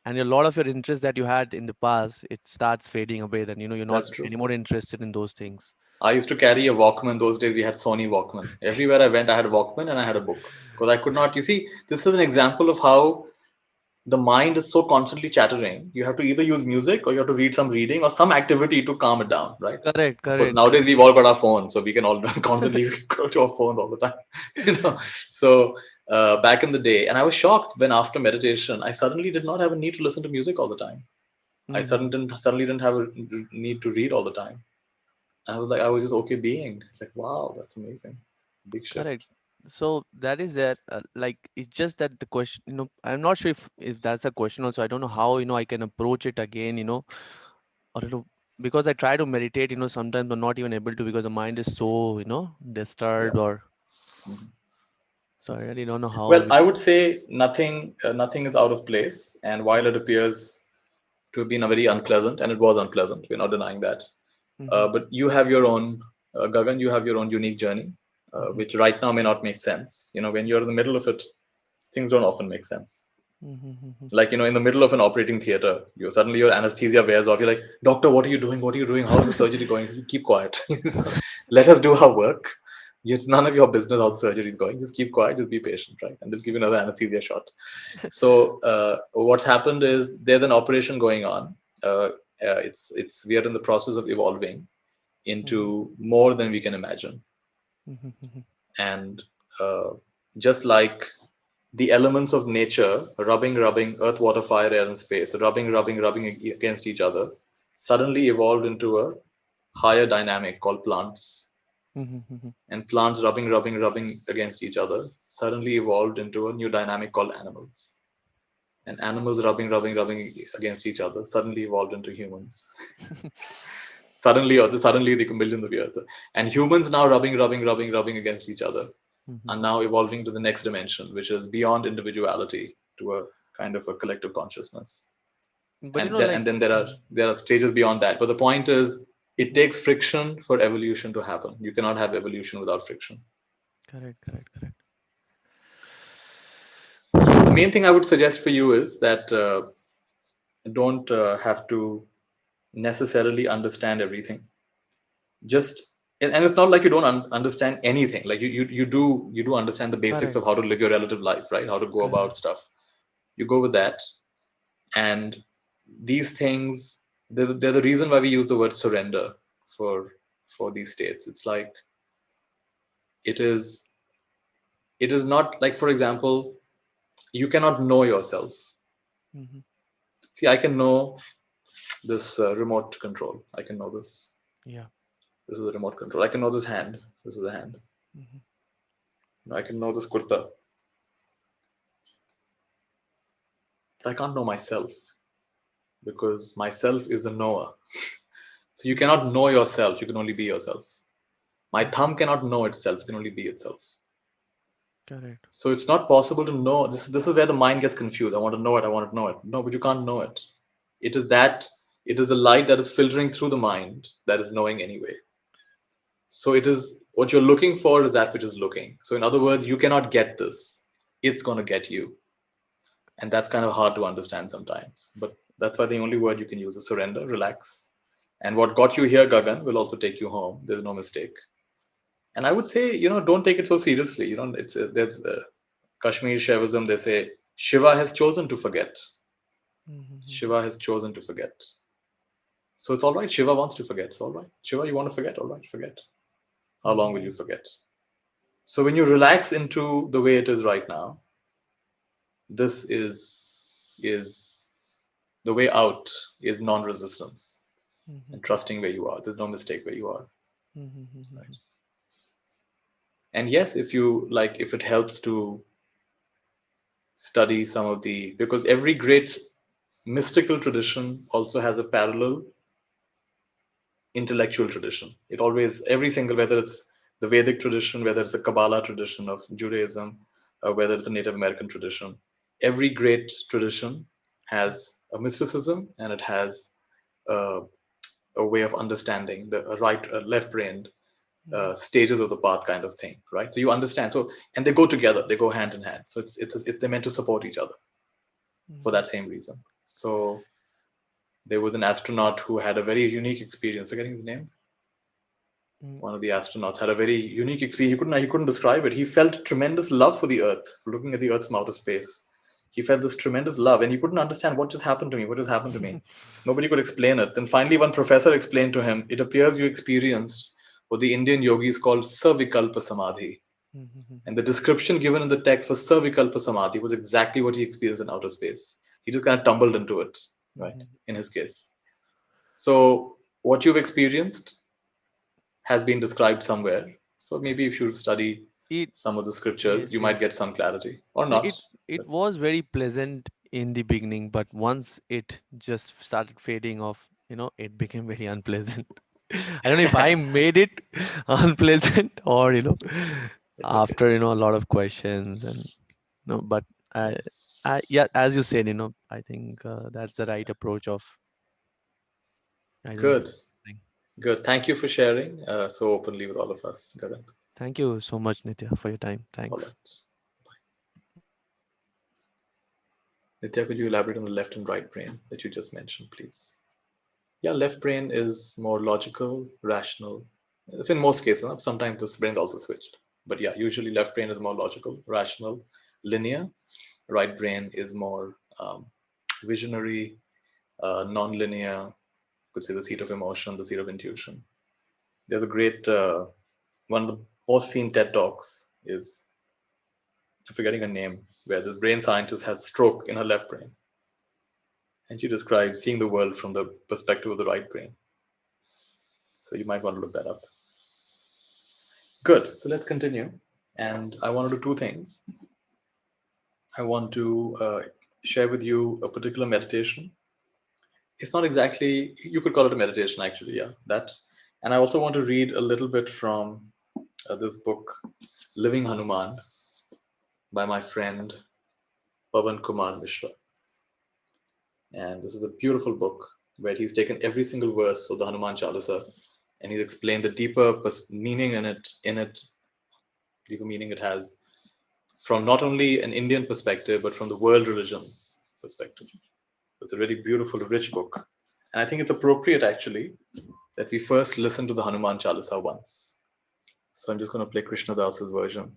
and a lot of your interest that you had in the past, it starts fading away. Then you're not that's true. anymore interested in those things. I used to carry a Walkman. Those days we had Sony Walkman. Everywhere I went, I had a Walkman and I had a book, because I could not. You see, this is an example of how the mind is so constantly chattering. You have to either use music, or you have to read some reading or some activity to calm it down, right? Correct, Of course, correct. nowadays we've all got our phones, so we can all constantly go to our phones all the time. So back in the day, and I was shocked when after meditation, I suddenly did not have a need to listen to music all the time. I Hmm. suddenly didn't have a need to read all the time. I was just okay being. It's like, wow, that's amazing. Big Correct. shift. So that is that. Like, it's just that the question. I'm not sure if that's a question. Also, I don't know how I can approach it again. Or because I try to meditate. Sometimes I'm not even able to, because the mind is so Yeah. disturbed. Or Mhm. so I really don't know how Well, we. I would say nothing is out of place, and while it appears to have been a very unpleasant, and it was unpleasant, we're not denying that. Hmm. But you have your own, Gagan, you have your own unique journey, Hmm. which right now may not make sense. When you're in the middle of it, things don't often make sense. Hmm. Like, in the middle of an operating theater, suddenly your anesthesia wears off. You're like, doctor, what are you doing? What are you doing? How is the surgery going? You keep quiet. Let us do our work. It's none of your business how the surgery is going. Just keep quiet. Just be patient, right? And they'll give you another anesthesia shot. So what's happened is there's an operation going on. It's we are in the process of evolving Hmm. into more than we can imagine. Hmm. And uh, just like the elements of nature, rubbing, earth, water, fire, air, and space, rubbing against each other, suddenly evolved into a higher dynamic called plants. Hmm. And plants rubbing against each other suddenly evolved into a new dynamic called animals. And animals rubbing against each other suddenly evolved into humans. Suddenly, the millions of years. And humans now rubbing against each other Hmm. are now evolving to the next dimension, which is beyond individuality to a kind of a collective consciousness. But And then, like. and then there are stages beyond that. But the point is, it Mhm. takes friction for evolution to happen. You cannot have evolution without friction. Correct, correct, correct. So the main thing I would suggest for you is that don't have to necessarily understand everything. Just and it's not like you don't understand anything. Like you do understand the basics of Correct, how to live your relative life, right? How to go correct. about stuff. You go with that, and these things, they're the reason why we use the word surrender for for these states. It's like it is it is not like, for example, you cannot know yourself. Hmm. See, I can know this remote control. I can know this. Yeah. This is a remote control. I can know this hand. This is a hand. Hmm. I can know this kurta. but I can't know myself because myself is the knower. So you cannot know yourself, you can only be yourself. My thumb cannot know itself, it can only be itself. Correct. So it's not possible to know. This is where the mind gets confused. I want to know it, I want to know it. No, but you can't know it. It is that, it is the light that is filtering through the mind that is knowing anyway. So it is what you're looking for is that which is looking. So in other words, you cannot get this. It's going to get you. And that's kind of hard to understand sometimes. But that's why the only word you can use is surrender, relax. And what got you here, Gagan, will also take you home. There's no mistake. And I would say, don't take it so seriously. There's Kashmir Shaivism, they say, Shiva has chosen to forget. Shiva has chosen to forget. So it's all right. Shiva wants to forget. It's all right. Shiva, you want to forget? All right, forget. How long will you forget? So when you relax into the way it is right now, this is the way out is non-resistance and trusting where you are. There's no mistake where you are. Right. And yes, if it helps to study some of because every great mystical tradition also has a parallel intellectual tradition. It always, every single, whether it's the Vedic tradition, whether it's the Kabbalah tradition of Judaism, or whether it's a Native American tradition, every great tradition has a mysticism and it has a way of understanding the right, left-brained stages of the path kind of thing, right? So you understand. So, and they go together, they go hand in hand. So they're meant to support each other for that same reason. So there was an astronaut who had a very unique experience. Forgetting his name. One of the astronauts had a very unique experience. He couldn't describe it. He felt tremendous love for the Earth, for looking at the Earth from outer space. He felt this tremendous love, and he couldn't understand what just happened to me. What just happened to me? Nobody could explain it. Then finally, one professor explained to him, "It appears you experienced what the Indian yogis call Savikalpa Samadhi." And the description given in the text for Savikalpa Samadhi was exactly what he experienced in outer space. He just kind of tumbled into it, right? In his case. So what you've experienced has been described somewhere. So maybe if you study It some of the scriptures, Yes, you might yes. get some clarity or No, not. it But was very pleasant in the beginning, but once it just started fading off, it became very unpleasant. I don't know if I made it unpleasant or, it's okay. after, a lot of questions and no, but yeah, as you said, I think that's the right approach of, I think, Good. Good. Thank you for sharing so openly with all of us, Gagan. Thank you so much, Nitya, for your time. All Thanks. right. Nithya, could you elaborate on the left and right brain that you just mentioned, please? Yeah, left brain is more logical, rational. If in most cases, sometimes this brain is also switched. But yeah, usually left brain is more logical, rational, linear. Right brain is more visionary, non-linear. Could say the seat of emotion, the seat of intuition. There's a great one of the most seen TED talks is, I'm forgetting her name, where this brain scientist has stroke in her left brain, and she describes seeing the world from the perspective of the right brain. So you might want to look that up. Good. So let's continue. And I want to do two things. I want to share with you a particular meditation. It's not exactly, you could call it a meditation actually, yeah, that. And I also want to read a little bit from this book, Living Hanuman, by my friend Pavan Kumar Mishra. And this is a beautiful book where he's taken every single verse of the Hanuman Chalisa and he's explained the deeper meaning deeper meaning it has from not only an Indian perspective, but from the world religions perspective. It's a really beautiful, rich book. And I think it's appropriate actually that we first listen to the Hanuman Chalisa once. So I'm just going to play Krishna Das's version.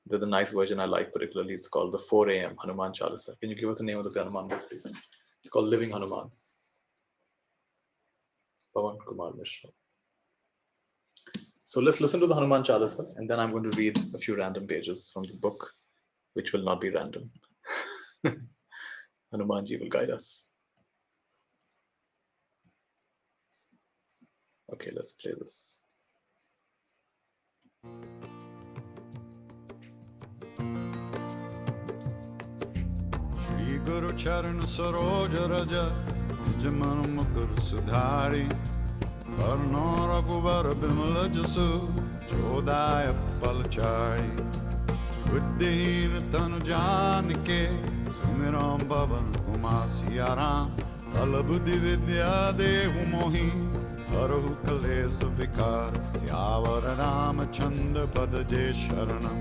There's a nice version I like particularly. It's called the 4 a.m. Hanuman Chalisa. Can you give us the name of the Hanuman book, please? It's called Living Hanuman. Pavan Kumar Mishra. So let's listen to the Hanuman Chalisa, and then I'm going to read a few random pages from the book, which will not be random. Hanumanji will guide us. Okay, let's play this. Shri गुरु चरण सरोज रज निज मन मुकुर सुधारी वर्ण रघुवर बिमल जसु चोदाय पलचारी बुद्धिहीन तनु जानिके सुमिरम पवन कुमार सिया राम बल बुद्धि विद्या देहु मोहि हरहु कलेश विकार सियावर रामचंद्र पद जय शरणम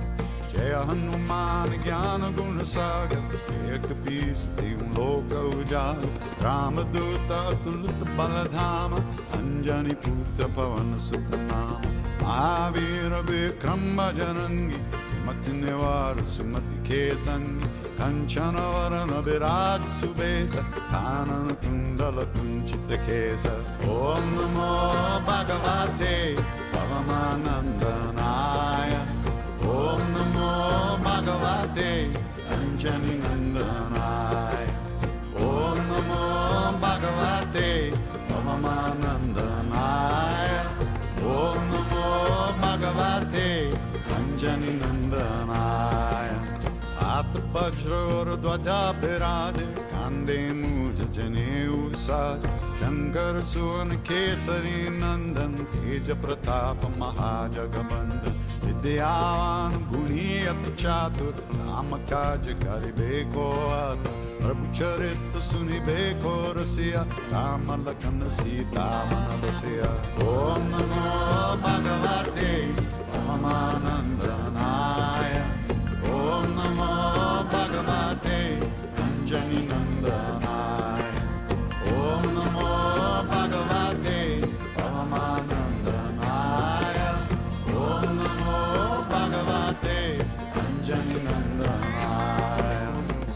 जय हनुमान ज्ञान गुण सागर एक पीस तीन लोक उजागर रामदूत अतुलित बलधाम अंजनी पुत्र पवन सुत नाम महावीर विक्रम बजरंगी मति निवार सुमति के संगी कंचन वरण विराज सुबेस कानन कुंडल कुंचित केस ओम नमो भगवते परमानंदनाय ओम नमो भगवते अंजनी नंदनाय ओम नमो भगवते परमानंदनाय ओम नमो भगवते अंजनी नंदनाय हाथ वज्र और ध्वजा विराजे कांधे मूज जनेऊ साज शंकर सुवन केसरी नंदन तेज प्रताप महाजगबंदन विद्यावान गुणी अति चातुर राम काज करिबे को आतुर प्रभु चरित सुनिबे को रसिया राम लखन सीता मन बसिया ओम नमो भगवते परमानंदनाय ओम नमो भगवते अंजनी नंदनाय ओम नमो भगवते परमानंदनाय ओम नमो भगवते अंजनी नंदनाय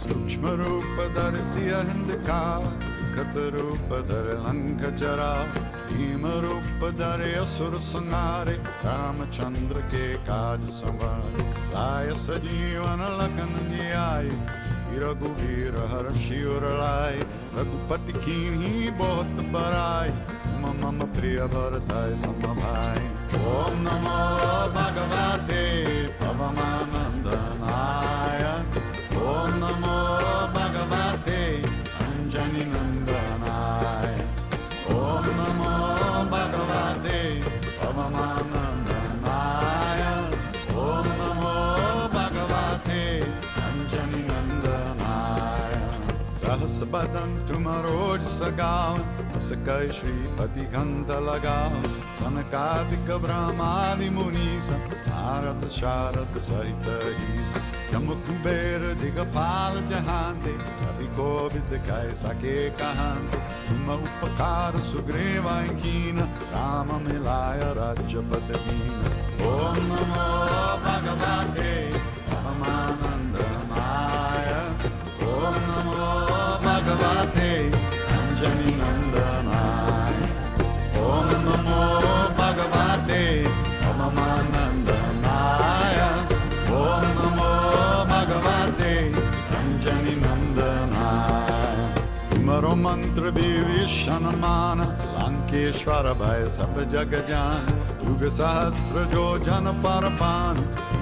सूक्ष्म रूप धरसि अंधकार खत रूप धर लंक जरा भीम रूप धरे असुर संहारे रामचंद्र के काज संवारे लाय सजीवन लगन जियाए रघुवीर हर शिवर लाए रघुपति कीन्ही बहुत बड़ाई मम प्रिय भरताय सम भाई ओम नमो भगवते परमानंदनाय ओम नमो भगवते अंजनी नंदनाय ओम नमो भगवते परमानंदनाय ओम नमो भगवते अंजनी नंदनाय सहस बदन तुम रोज सगाओ सकै श्रीपति घंट लगाओ सनकादिक ब्रह्मादि मुनीस नारद शारद सहित ईस यम कुबेर दिगपाल जहांते कवि कोविद कैसा के कहांते तुम उपकार सुग्रीव कीन राम मिलाय राज्य पद दीन ओम नमो भगवते परमानंदनाय ओम नमो भगवते अंजनी नंदनाय ओम नमो भगवते परमानंदनाय ओम नमो भगवते अंजनी नंदनाय तुमरो मंत्र विभीषण मान लंकेश्वर भय सब जग जान युग सहस्र जो जन पर पान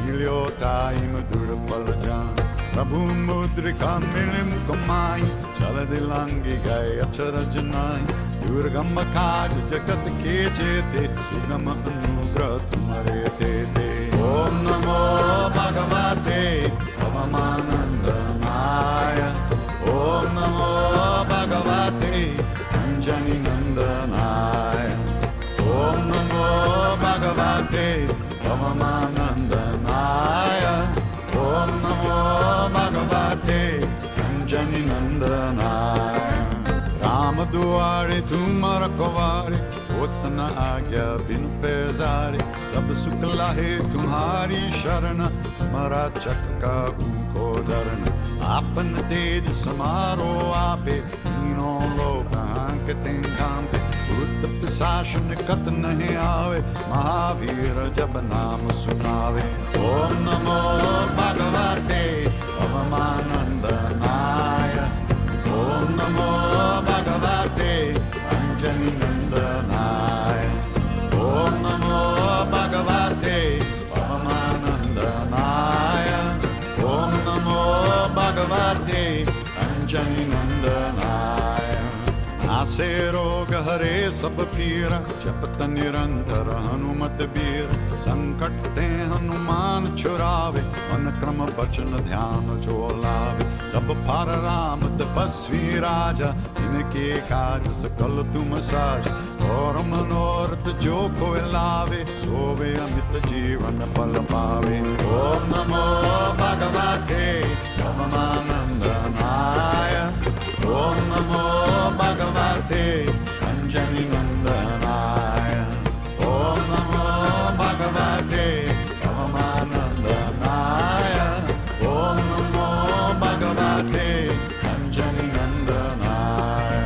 मिलियो टाइम दुर्बल जान प्रभु मुद्रिका मिले मुकमाई चल दिलांगी गए अचरज नाई दुर्गम काज जगत के जेते सुगम अनुग्रह तुम्हारे तेते ओम नमो भगवते परमानंदनाय ओम नमो भगवते अंजनी नंदनाय ओम नमो भगवते परमानंदनाय ओम नमो भगवते अंजनी नंदनाय राम दुआरे तुम रखवारे होतना आज्ञा बिन पैजारे सब सुख लाहे तुम्हारी शरण तुम्हारा चक्का को डरन आपन तेज समारो आपे तीनों लोक हांकते कांपे भूत पिशाच निकट नहीं आवे महावीर जब नाम सुनावे ओम नमो भगवते परमानंदनाय ओम नमो भगवते अंजनी नंदनाय ओम नमो भगवते परमानंदनाय ओम नमो भगवते अंजनी से रोग हरे सब पीरा, जपत निरंतर हनुमत बीर। संकट ते हनुमान छुरावे, मन क्रम बचन ध्यान जो लावे। सब फार राम तपस्वी राजा, इनके काज सकल तुम साजा। और मनोरथ जो कोई लावे, सोवे अमित जीवन फल पावे। ओम नमो भगवते परमानंदनाय, ओम नमो भगवते अंजनी नंदनाय, ओम नमो भगवते परमानंदनाय, ओम नमो भगवते अंजनी नंदनाय।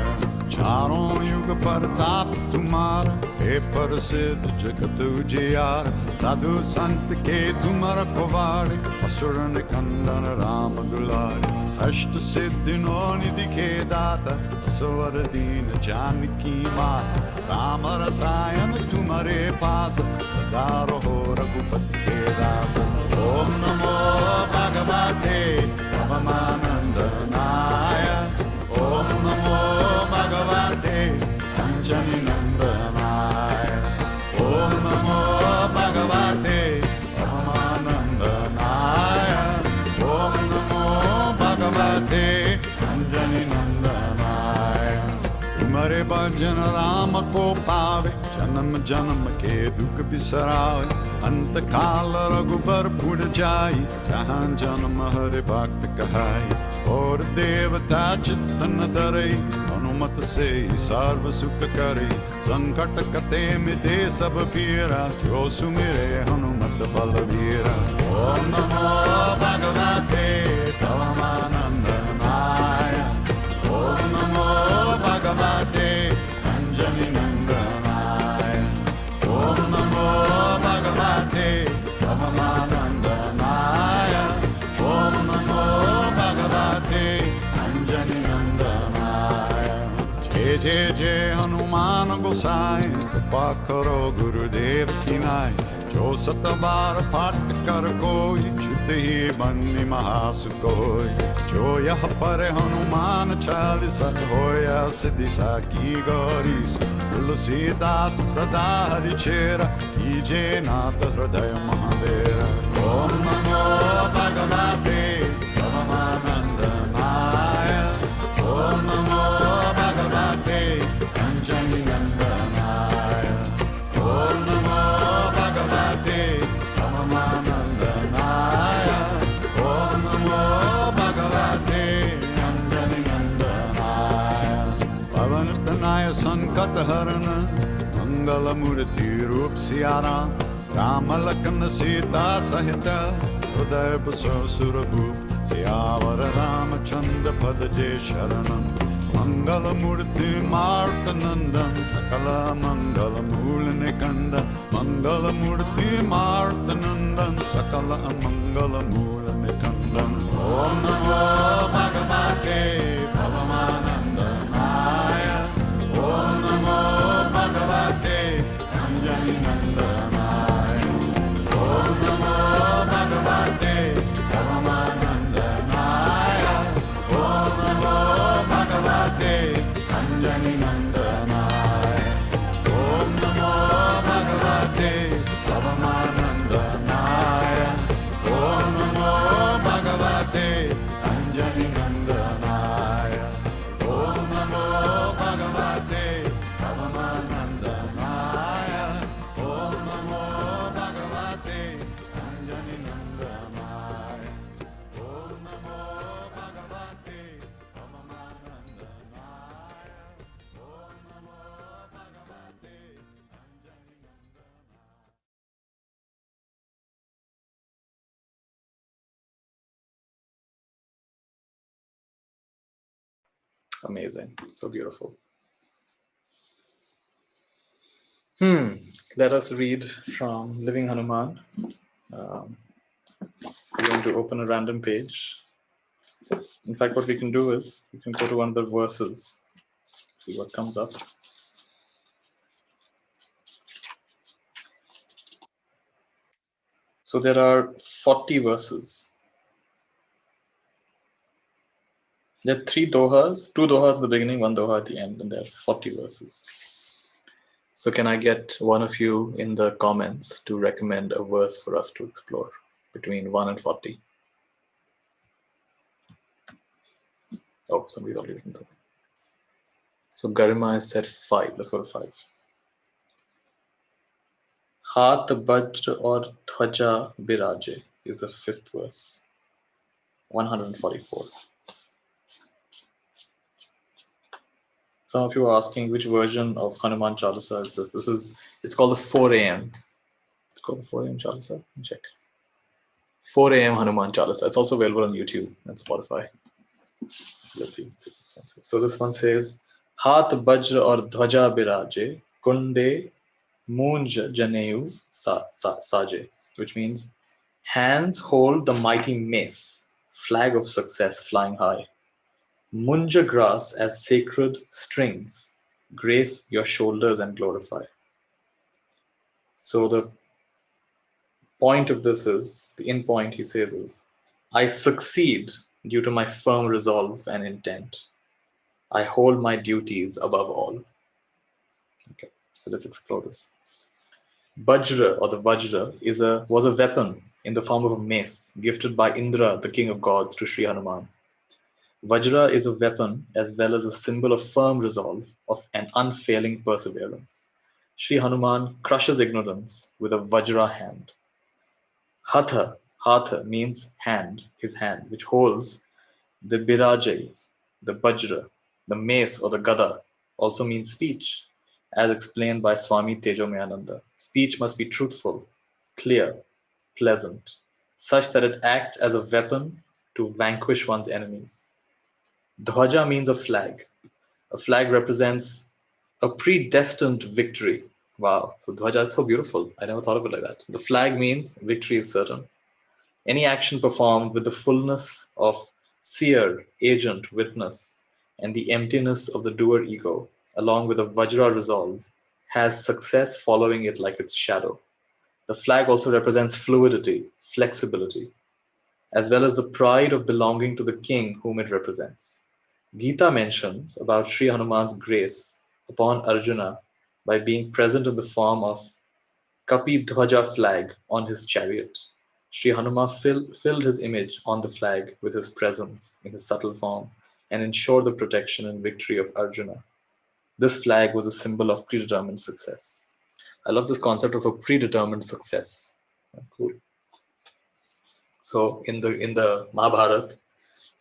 चारों युग प्रताप तुम्हारा, हे प्रसिद्ध जगत उजियार। साधु संत के तुम रखवारे, असुर निकंदन राम दुलारे। अष्ट सिद्धि नौ निधि के दाता, स्वर दीन जानकी माता। राम रसायन तुम्हारे पास, सदा रहो रघुपति के दास। ओम नमो भगवते परमानंदनाय, ओम नमो भगवते अंजनी नंदनाय, ओम नमो भगवते परमानंदनाय, ओम नमो भगवते अंजनी नंदनाय। तुम्हारे भजन राम को पावे, जन्म जन्म के दुख बिसरावे। अंत काल रघुबर पुर जाई, जहाँ जन्म हरे भक्त कहाई। और देवता चित्तन धरई, हनुमत से सर्व सुख करे। संकट कटे मिटे सब पीरा, जो सुमिरे हनुमत बलवीरा। ओम नमो भगवते परमानंदनाय, ओम नमो भगवते अंजनी नंदनाय, ओम नमो भगवते परमानंदनाय, ओम नमो भगवते अंजनी नंदनाय। जय जय जय हनुमान गोसाई, कृपा करो गुरुदेव की नाय। जो सत बार पाठ कर कोई, छुत ही बन्नी महासुख होय। जो यह पर हनुमान चालीसा, होया सिद्धिसा की गौरीस। तुलसीदास सदा हरिचेरा, कीजे नाथ हृदय महादेरा। ओम नमो भगवते परमानंदनाय, ओम नमो भगवते अंजनी नंदनाय, ओम नमो भगवते परमानंदनाय, ओम नमो भगवते अंजनी नंदनाय। पवन तनय संकट हरण, मंगल मूर्ति रूप सियारा। राम लखन सीता सहित, हृदय बसो सुरभूप। सियावर रामचंद्र पद जे शरणम। मंगल मूर्ति मार्त नंदन, सकल मंगल मूल निकंद। मंगल मूर्ति मार्त नंदन, सकल मंगल मूल निकंदन। ओम नमो भगवते परमानंदनाय, ओम नमो भगवते अंजनी नंदनाय, ओम नमो भगवते परमानंदनाय, ओम नमो भगवते अंजनी नंदनाय, ओम नमो भगवते परमानंदनाय, ओम नमो भगवते अंजनी नंदनाय, ओम नमो भगवते परमानंदनाय, ओम नमो भगवते अंजनी नंदनाय, ओम नमो भगवते परमानंदनाय, ओम नमो भगवते Anjani नंदनाय। Amazing. So beautiful. Let us read from Living Hanuman. We're going to open a random page. In fact, what we can do is we can go to one of the verses, see what comes up. So there are 40 verses. There are 3 dohas, 2 dohas at the beginning, 1 doha at the end, and there are 40 verses. So can I get one of you in the comments to recommend a verse for us to explore between 1 and 40? Oh, somebody's already written something. So Garima has said 5. Let's go to 5. Haat bajra aur dhwaja biraje is the 5th verse. 144. Some of you are asking which version of Hanuman Chalisa is this? It's called the 4 a.m. It's called the 4 a.m. Chalisa. Let me check. 4 a.m. Hanuman Chalisa. It's also available on YouTube and Spotify. Let's see. So this one says, Haat bajra aur dhwaja biraje, kunde munj janeyu saje, which means hands hold the mighty mace, flag of success flying high. Munja grass as sacred strings, grace your shoulders and glorify. So the point of this is, the end point he says is, I succeed due to my firm resolve and intent. I hold my duties above all. Okay, so let's explore this. Bajra or the Vajra was a weapon in the form of a mace gifted by Indra, the king of gods, to Sri Hanuman. Vajra is a weapon as well as a symbol of firm resolve of an unfailing perseverance. Sri Hanuman crushes ignorance with a Vajra hand. Hatha means hand, his hand, which holds the Birajai, the Bajra, the mace or the Gada, also means speech, as explained by Swami Tejomayananda. Speech must be truthful, clear, pleasant, such that it acts as a weapon to vanquish one's enemies. Dhwaja means a flag. A flag represents a predestined victory. Wow, so Dhwaja is so beautiful. I never thought of it like that. The flag means victory is certain. Any action performed with the fullness of seer, agent, witness, and the emptiness of the doer ego, along with a Vajra resolve, has success following it like its shadow. The flag also represents fluidity, flexibility, as well as the pride of belonging to the king whom it represents. Gita mentions about Sri Hanuman's grace upon Arjuna by being present in the form of Kapi Dhwaja flag on his chariot. Sri Hanuman filled his image on the flag with his presence in his subtle form and ensured the protection and victory of Arjuna. This flag was a symbol of predetermined success. I love this concept of a predetermined success. Cool. So in the Mahabharata,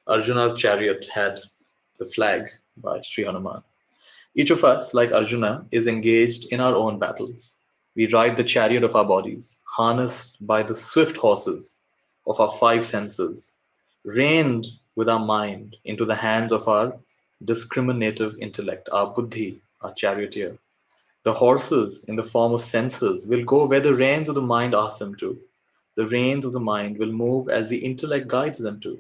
Arjuna's chariot had the flag by Sri Hanuman. Each of us, like Arjuna, is engaged in our own battles. We ride the chariot of our bodies, harnessed by the swift horses of our 5 senses, reined with our mind into the hands of our discriminative intellect, our buddhi, our charioteer. The horses, in the form of senses, will go where the reins of the mind ask them to. The reins of the mind will move as the intellect guides them to.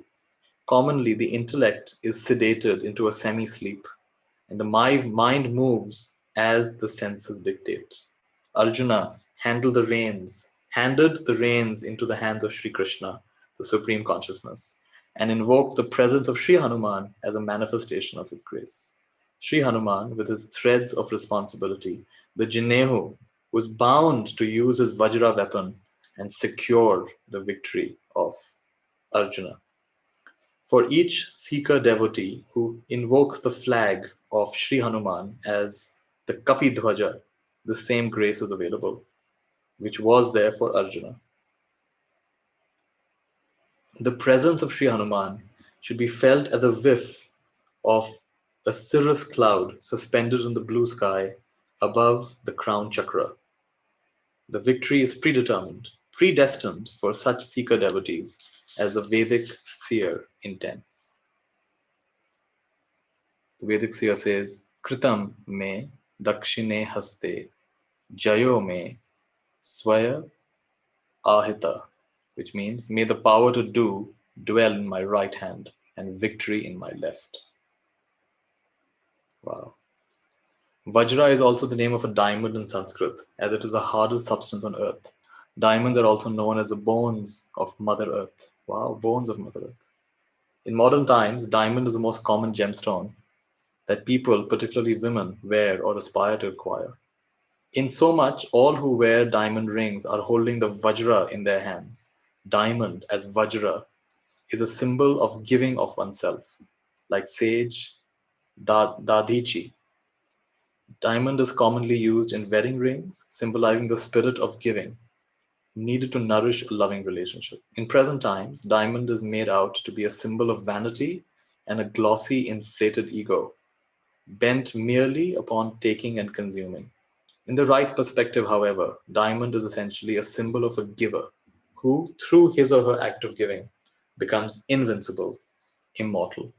Commonly, the intellect is sedated into a semi-sleep, and the mind moves as the senses dictate. Arjuna handed the reins into the hands of Sri Krishna, the Supreme Consciousness, and invoked the presence of Sri Hanuman as a manifestation of his grace. Sri Hanuman, with his threads of responsibility, the Jinehu, was bound to use his Vajra weapon and secure the victory of Arjuna. For each seeker devotee who invokes the flag of Sri Hanuman as the Kapi Dhwaja, the same grace is available, which was there for Arjuna. The presence of Sri Hanuman should be felt at the whiff of a cirrus cloud suspended in the blue sky above the crown chakra. The victory is predetermined, predestined for such seeker devotees as the Vedic seer intends. The Vedic seer says, Kritam me dakshine haste jayo me swaya ahita, which means, may the power to do dwell in my right hand and victory in my left. Wow. Vajra is also the name of a diamond in Sanskrit, as it is the hardest substance on earth. Diamonds are also known as the bones of Mother Earth. Wow, bones of Mother Earth. In modern times, diamond is the most common gemstone that people, particularly women, wear or aspire to acquire. In so much, all who wear diamond rings are holding the Vajra in their hands. Diamond, as Vajra, is a symbol of giving of oneself, like sage, dadichi. Diamond is commonly used in wedding rings, symbolizing the spirit of giving, needed to nourish a loving relationship. In present times, diamond is made out to be a symbol of vanity and a glossy, inflated ego, bent merely upon taking and consuming. In the right perspective, however, diamond is essentially a symbol of a giver who, through his or her act of giving, becomes invincible, immortal.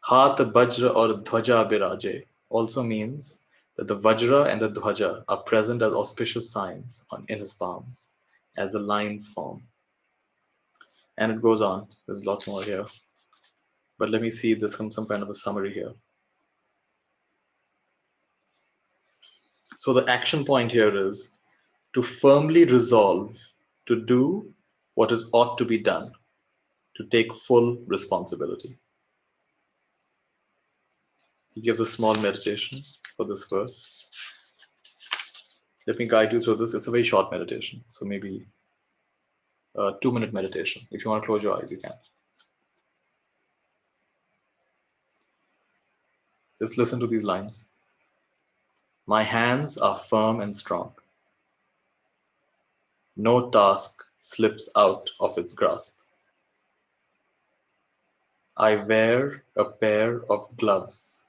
Hat Bajra or Dhwaja Biraje also means that the Vajra and the Dhwaja are present as auspicious signs in his palms, as the lines form. And it goes on. There's a lot more here. But let me see, there's some kind of a summary here. So the action point here is to firmly resolve to do what is ought to be done, to take full responsibility. He gives a small meditation for this verse. Let me guide you through this. It's a very short meditation, so maybe a 2-minute meditation. If you want to close your eyes, you can. Just listen to these lines. My hands are firm and strong. No task slips out of its grasp. I wear a pair of gloves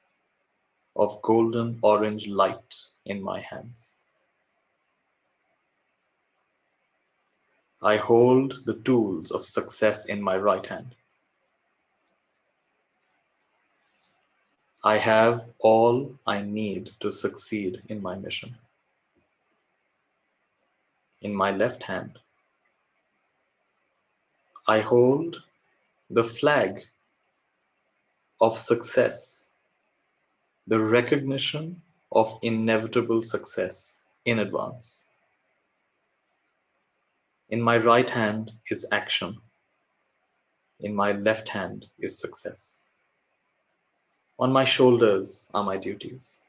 of golden orange light in my hands. I hold the tools of success in my right hand. I have all I need to succeed in my mission. In my left hand, I hold the flag of success, the recognition of inevitable success in advance. In my right hand is action. In my left hand is success. On my shoulders are my duties.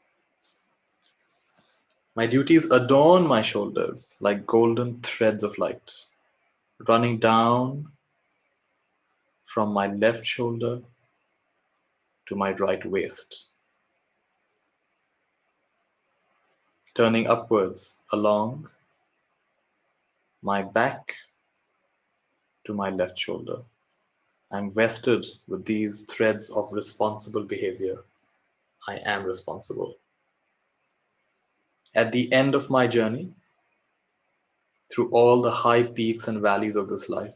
My duties adorn my shoulders like golden threads of light, running down from my left shoulder to my right waist, turning upwards along my back to my left shoulder. I'm vested with these threads of responsible behavior. I am responsible. At the end of my journey, through all the high peaks and valleys of this life,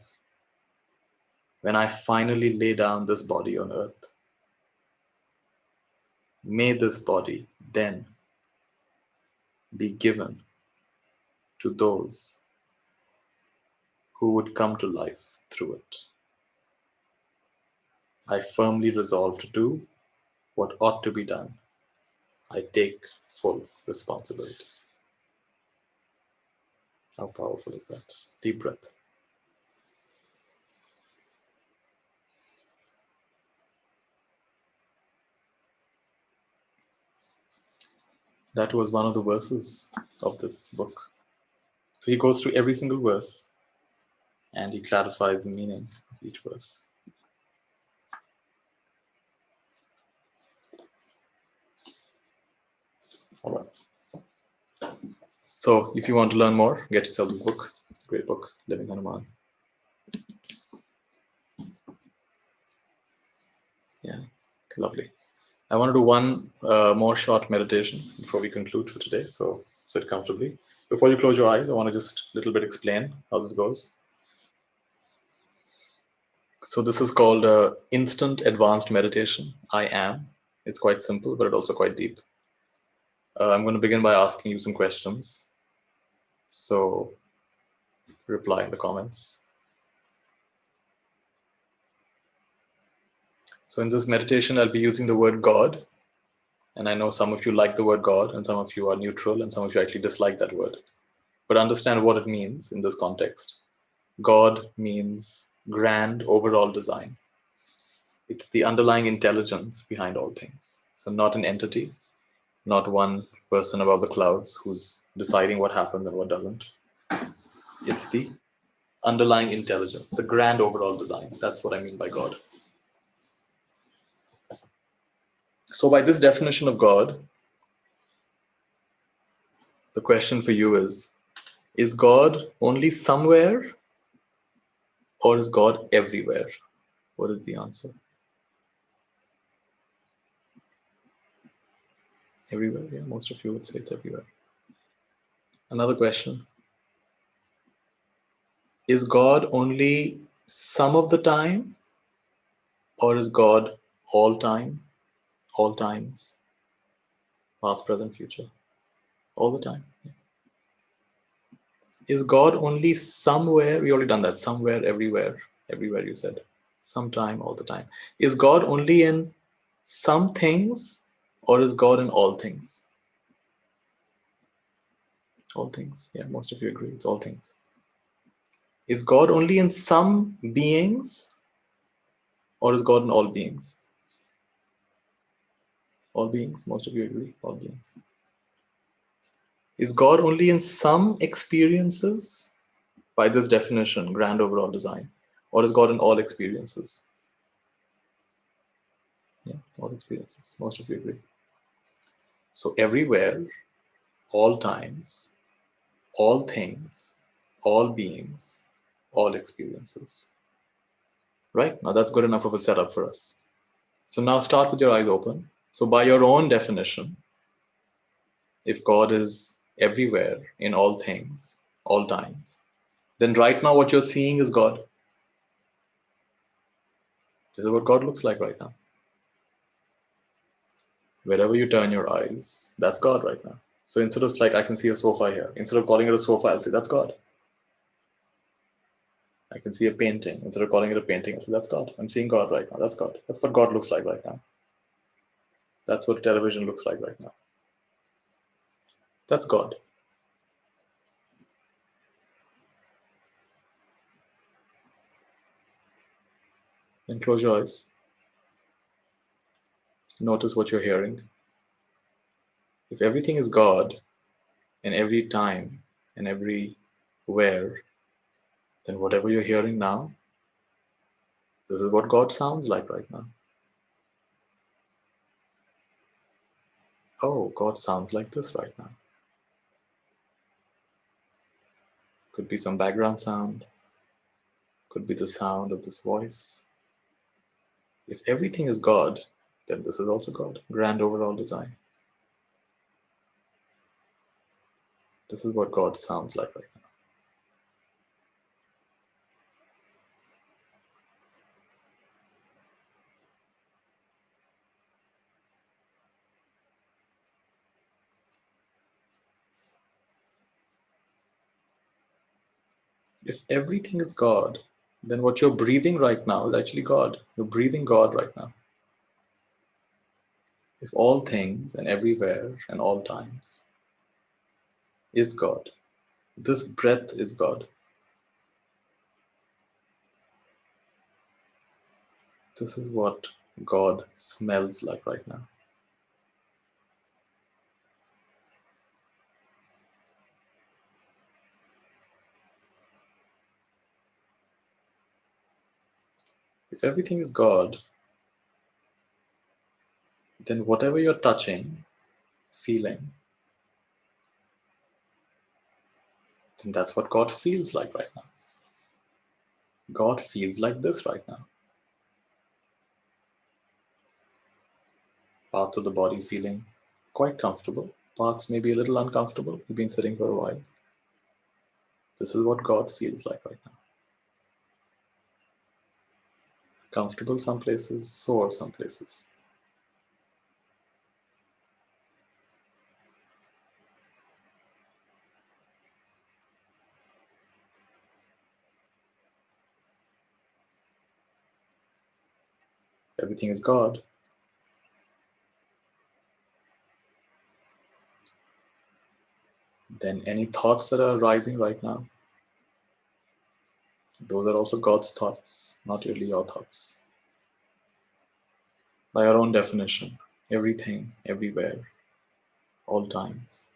when I finally lay down this body on earth, may this body then be given to those who would come to life through it. I firmly resolve to do what ought to be done. I take full responsibility. How powerful is that? Deep breath. That was one of the verses of this book. So he goes through every single verse and he clarifies the meaning of each verse. All right. So if you want to learn more, get yourself this book. It's a great book, Living Hanuman. Yeah, lovely. I want to do one more short meditation before we conclude for today. So sit comfortably. Before you close your eyes, I want to just a little bit explain how this goes. So this is called Instant Advanced Meditation. I am. It's quite simple, but it's also quite deep. I'm going to begin by asking you some questions. So reply in the comments. So in this meditation, I'll be using the word God. And I know some of you like the word God and some of you are neutral and some of you actually dislike that word. But understand what it means in this context. God means grand overall design. It's the underlying intelligence behind all things. So not an entity, not one person above the clouds who's deciding what happens and what doesn't. It's the underlying intelligence, the grand overall design. That's what I mean by God. So by this definition of God, the question for you is God only somewhere or is God everywhere? What is the answer? Everywhere, yeah, most of you would say it's everywhere. Another question. Is God only some of the time or is God all time, all times, past, present, future, all the time? Yeah. Is God only somewhere? We already done that. Somewhere, everywhere, everywhere you said. Sometime, all the time. Is God only in some things or is God in all things? All things. Yeah, most of you agree. It's all things. Is God only in some beings or is God in all beings? All beings. Most of you agree. All beings. Is God only in some experiences by this definition, grand overall design, or is God in all experiences? Yeah, all experiences. Most of you agree. So everywhere, all times, all things, all beings, all experiences. Right? Now that's good enough of a setup for us. So now start with your eyes open. So by your own definition, if God is everywhere in all things, all times, then right now what you're seeing is God. This is what God looks like right now. Wherever you turn your eyes, that's God right now. So instead of like, I can see a sofa here, instead of calling it a sofa, I'll say, that's God. I can see a painting. Instead of calling it a painting, I'll say, that's God. I'm seeing God right now. That's God. That's what God looks like right now. That's what television looks like right now. That's God. Then close your eyes. Notice what you're hearing. If everything is God in every time and everywhere, then whatever you're hearing now, this is what God sounds like right now. Oh, God sounds like this right now. Could be some background sound. Could be the sound of this voice. If everything is God, then this is also God. Grand overall design. This is what God sounds like right now. If everything is God, then what you're breathing right now is actually God. You're breathing God right now. If all things and everywhere and all times is God, this breath is God. This is what God smells like right now. If everything is God, then whatever you're touching, feeling, then that's what God feels like right now. God feels like this right now. Parts of the body feeling quite comfortable. Parts may be a little uncomfortable. You've been sitting for a while. This is what God feels like right now. Comfortable some places, sore some places. Everything is God. Then any thoughts that are arising right now, those are also God's thoughts, not really your thoughts. By our own definition, everything, everywhere, all times.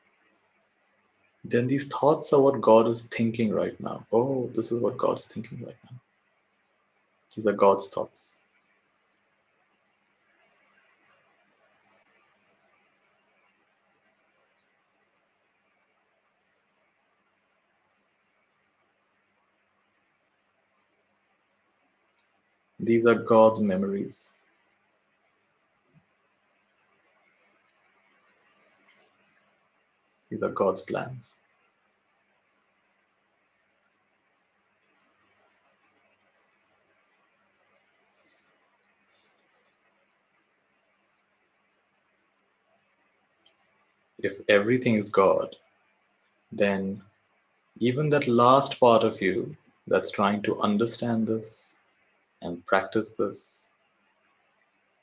Then these thoughts are what God is thinking right now. Oh, this is what God's thinking right now. These are God's thoughts. These are God's memories. These are God's plans. If everything is God, then even that last part of you that's trying to understand this and practice this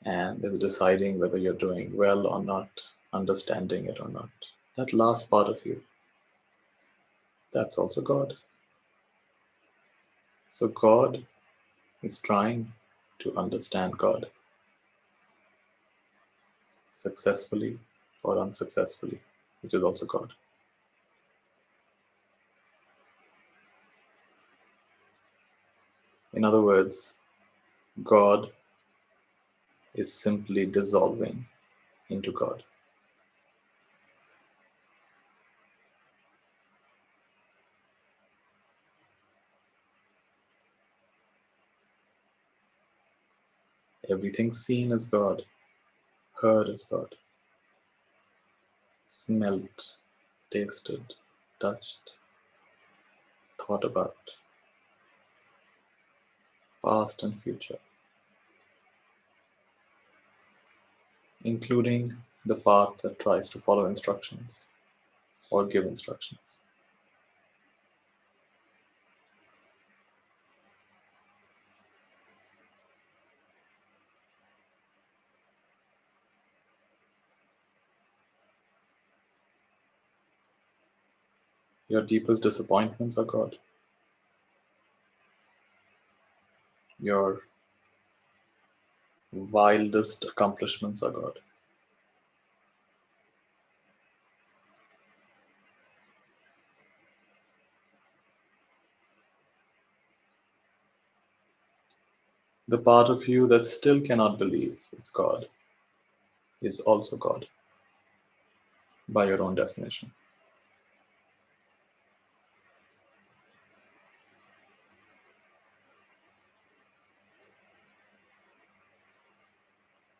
and is deciding whether you're doing well or not, understanding it or not, that last part of you, that's also God. So God is trying to understand God successfully or unsuccessfully, which is also God. In other words, God is simply dissolving into God. Everything seen as God, heard as God, smelt, tasted, touched, thought about, past and future, including the part that tries to follow instructions or give instructions. Your deepest disappointments are God. Your wildest accomplishments are God. The part of you that still cannot believe it's God is also God by your own definition.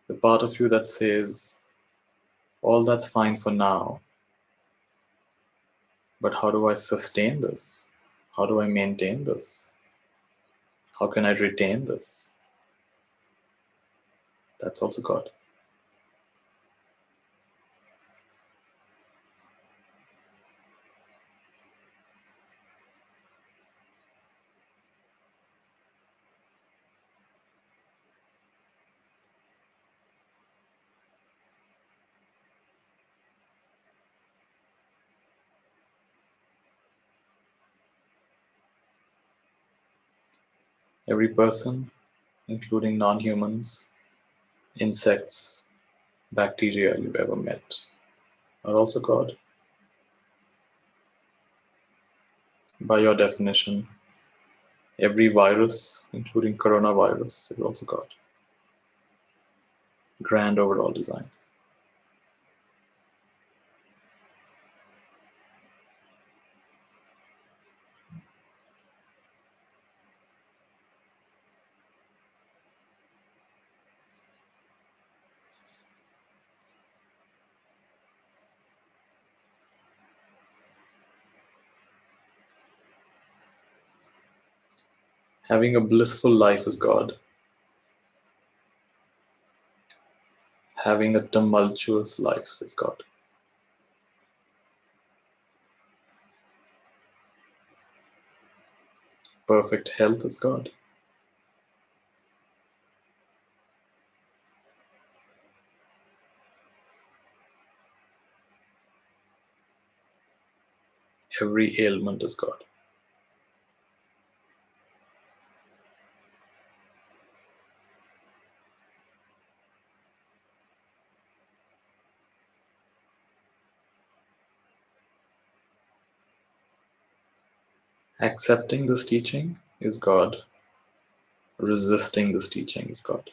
The part of you that says, all that's fine for now, but how do I sustain this? How do I maintain this? How can I retain this? That's also God. Every person, including non-humans, insects, bacteria you've ever met, are also God. By your definition, every virus, including coronavirus, is also God. Grand overall design. Having a blissful life is God. Having a tumultuous life is God. Perfect health is God. Every ailment is God. Accepting this teaching is God. Resisting this teaching is God.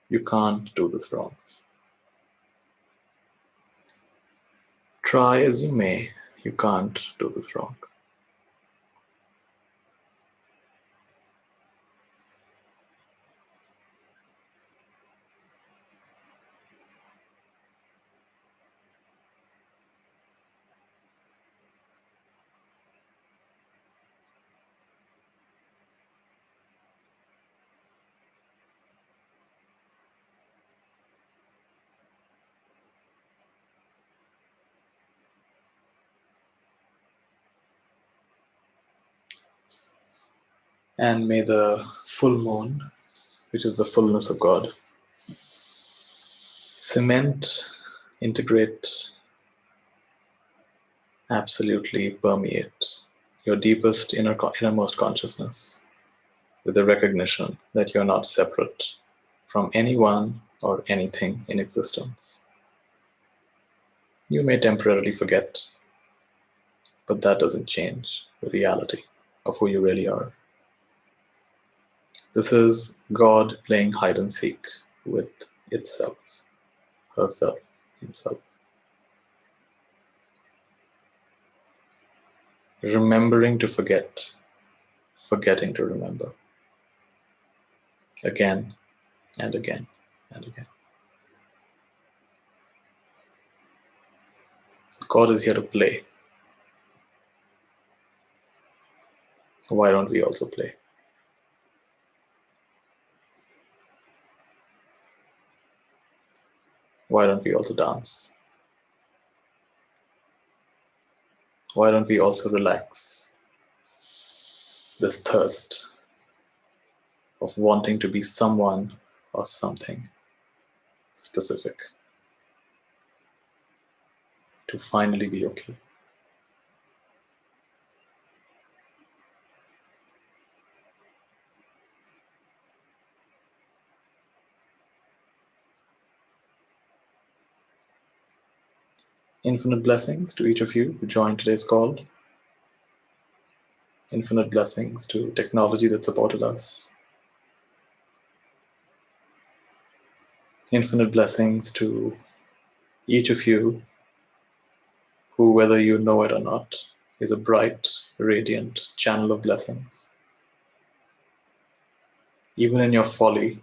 You can't do this wrong. Try as you may, you can't do this wrong. And may the full moon, which is the fullness of God, cement, integrate, absolutely permeate your deepest innermost consciousness with the recognition that you're not separate from anyone or anything in existence. You may temporarily forget, but that doesn't change the reality of who you really are. This is God playing hide and seek with itself, herself, himself. Remembering to forget, forgetting to remember. Again and again and again. So God is here to play. Why don't we also play? Why don't we also dance? Why don't we also relax this thirst of wanting to be someone or something specific to finally be okay? Infinite blessings to each of you who joined today's call. Infinite blessings to technology that supported us. Infinite blessings to each of you who, whether you know it or not, is a bright, radiant channel of blessings. Even in your folly,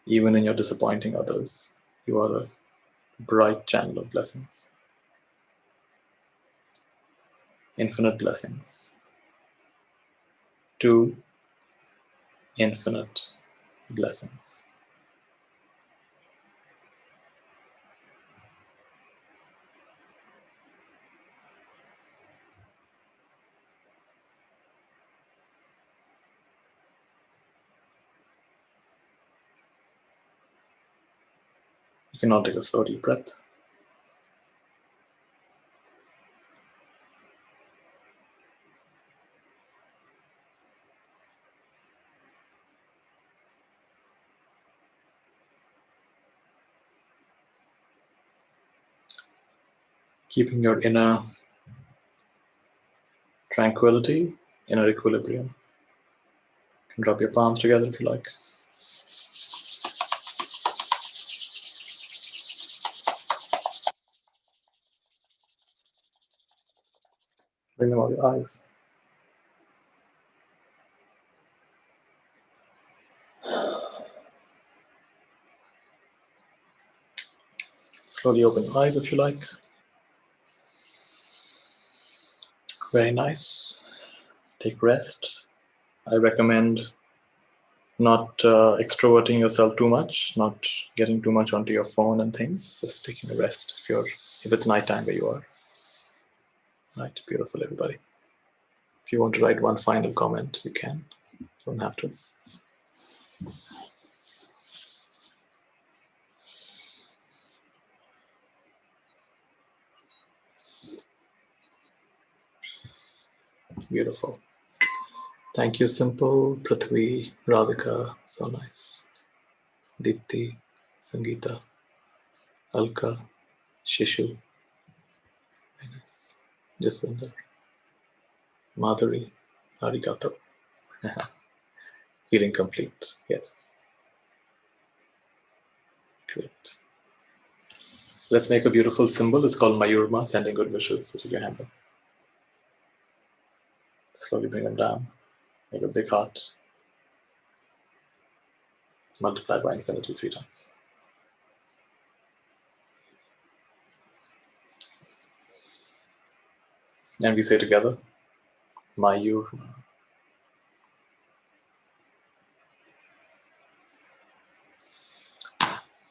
even in your disappointing others, you are a bright channel of blessings. Infinite blessings to infinite blessings. You can all take a slow deep breath. Keeping your inner tranquility, inner equilibrium. You can rub your palms together if you like. Bring them over your eyes. Slowly open your eyes if you like. Very nice. Take rest. I recommend not extroverting yourself too much, not getting too much onto your phone and things. Just taking a rest if it's nighttime where you are. Right, beautiful, everybody. If you want to write one final comment, you can. Don't have to. Beautiful. Thank you, Simple, Prithvi, Radhika, so nice. Deepti, Sangeeta, Alka, Shishu, very nice. Jaswinder, Madhuri, Arigato. Feeling complete, yes. Great. Let's make a beautiful symbol. It's called Mayurma, sending good wishes. Put your hands up. Slowly bring them down. Make a big heart. Multiply by infinity 3 times. And we say together, Mayurma.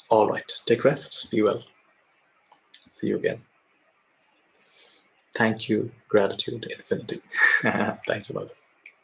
All right, take rest. Be well. See you again. Thank you, gratitude, infinity. Thank you, Mother.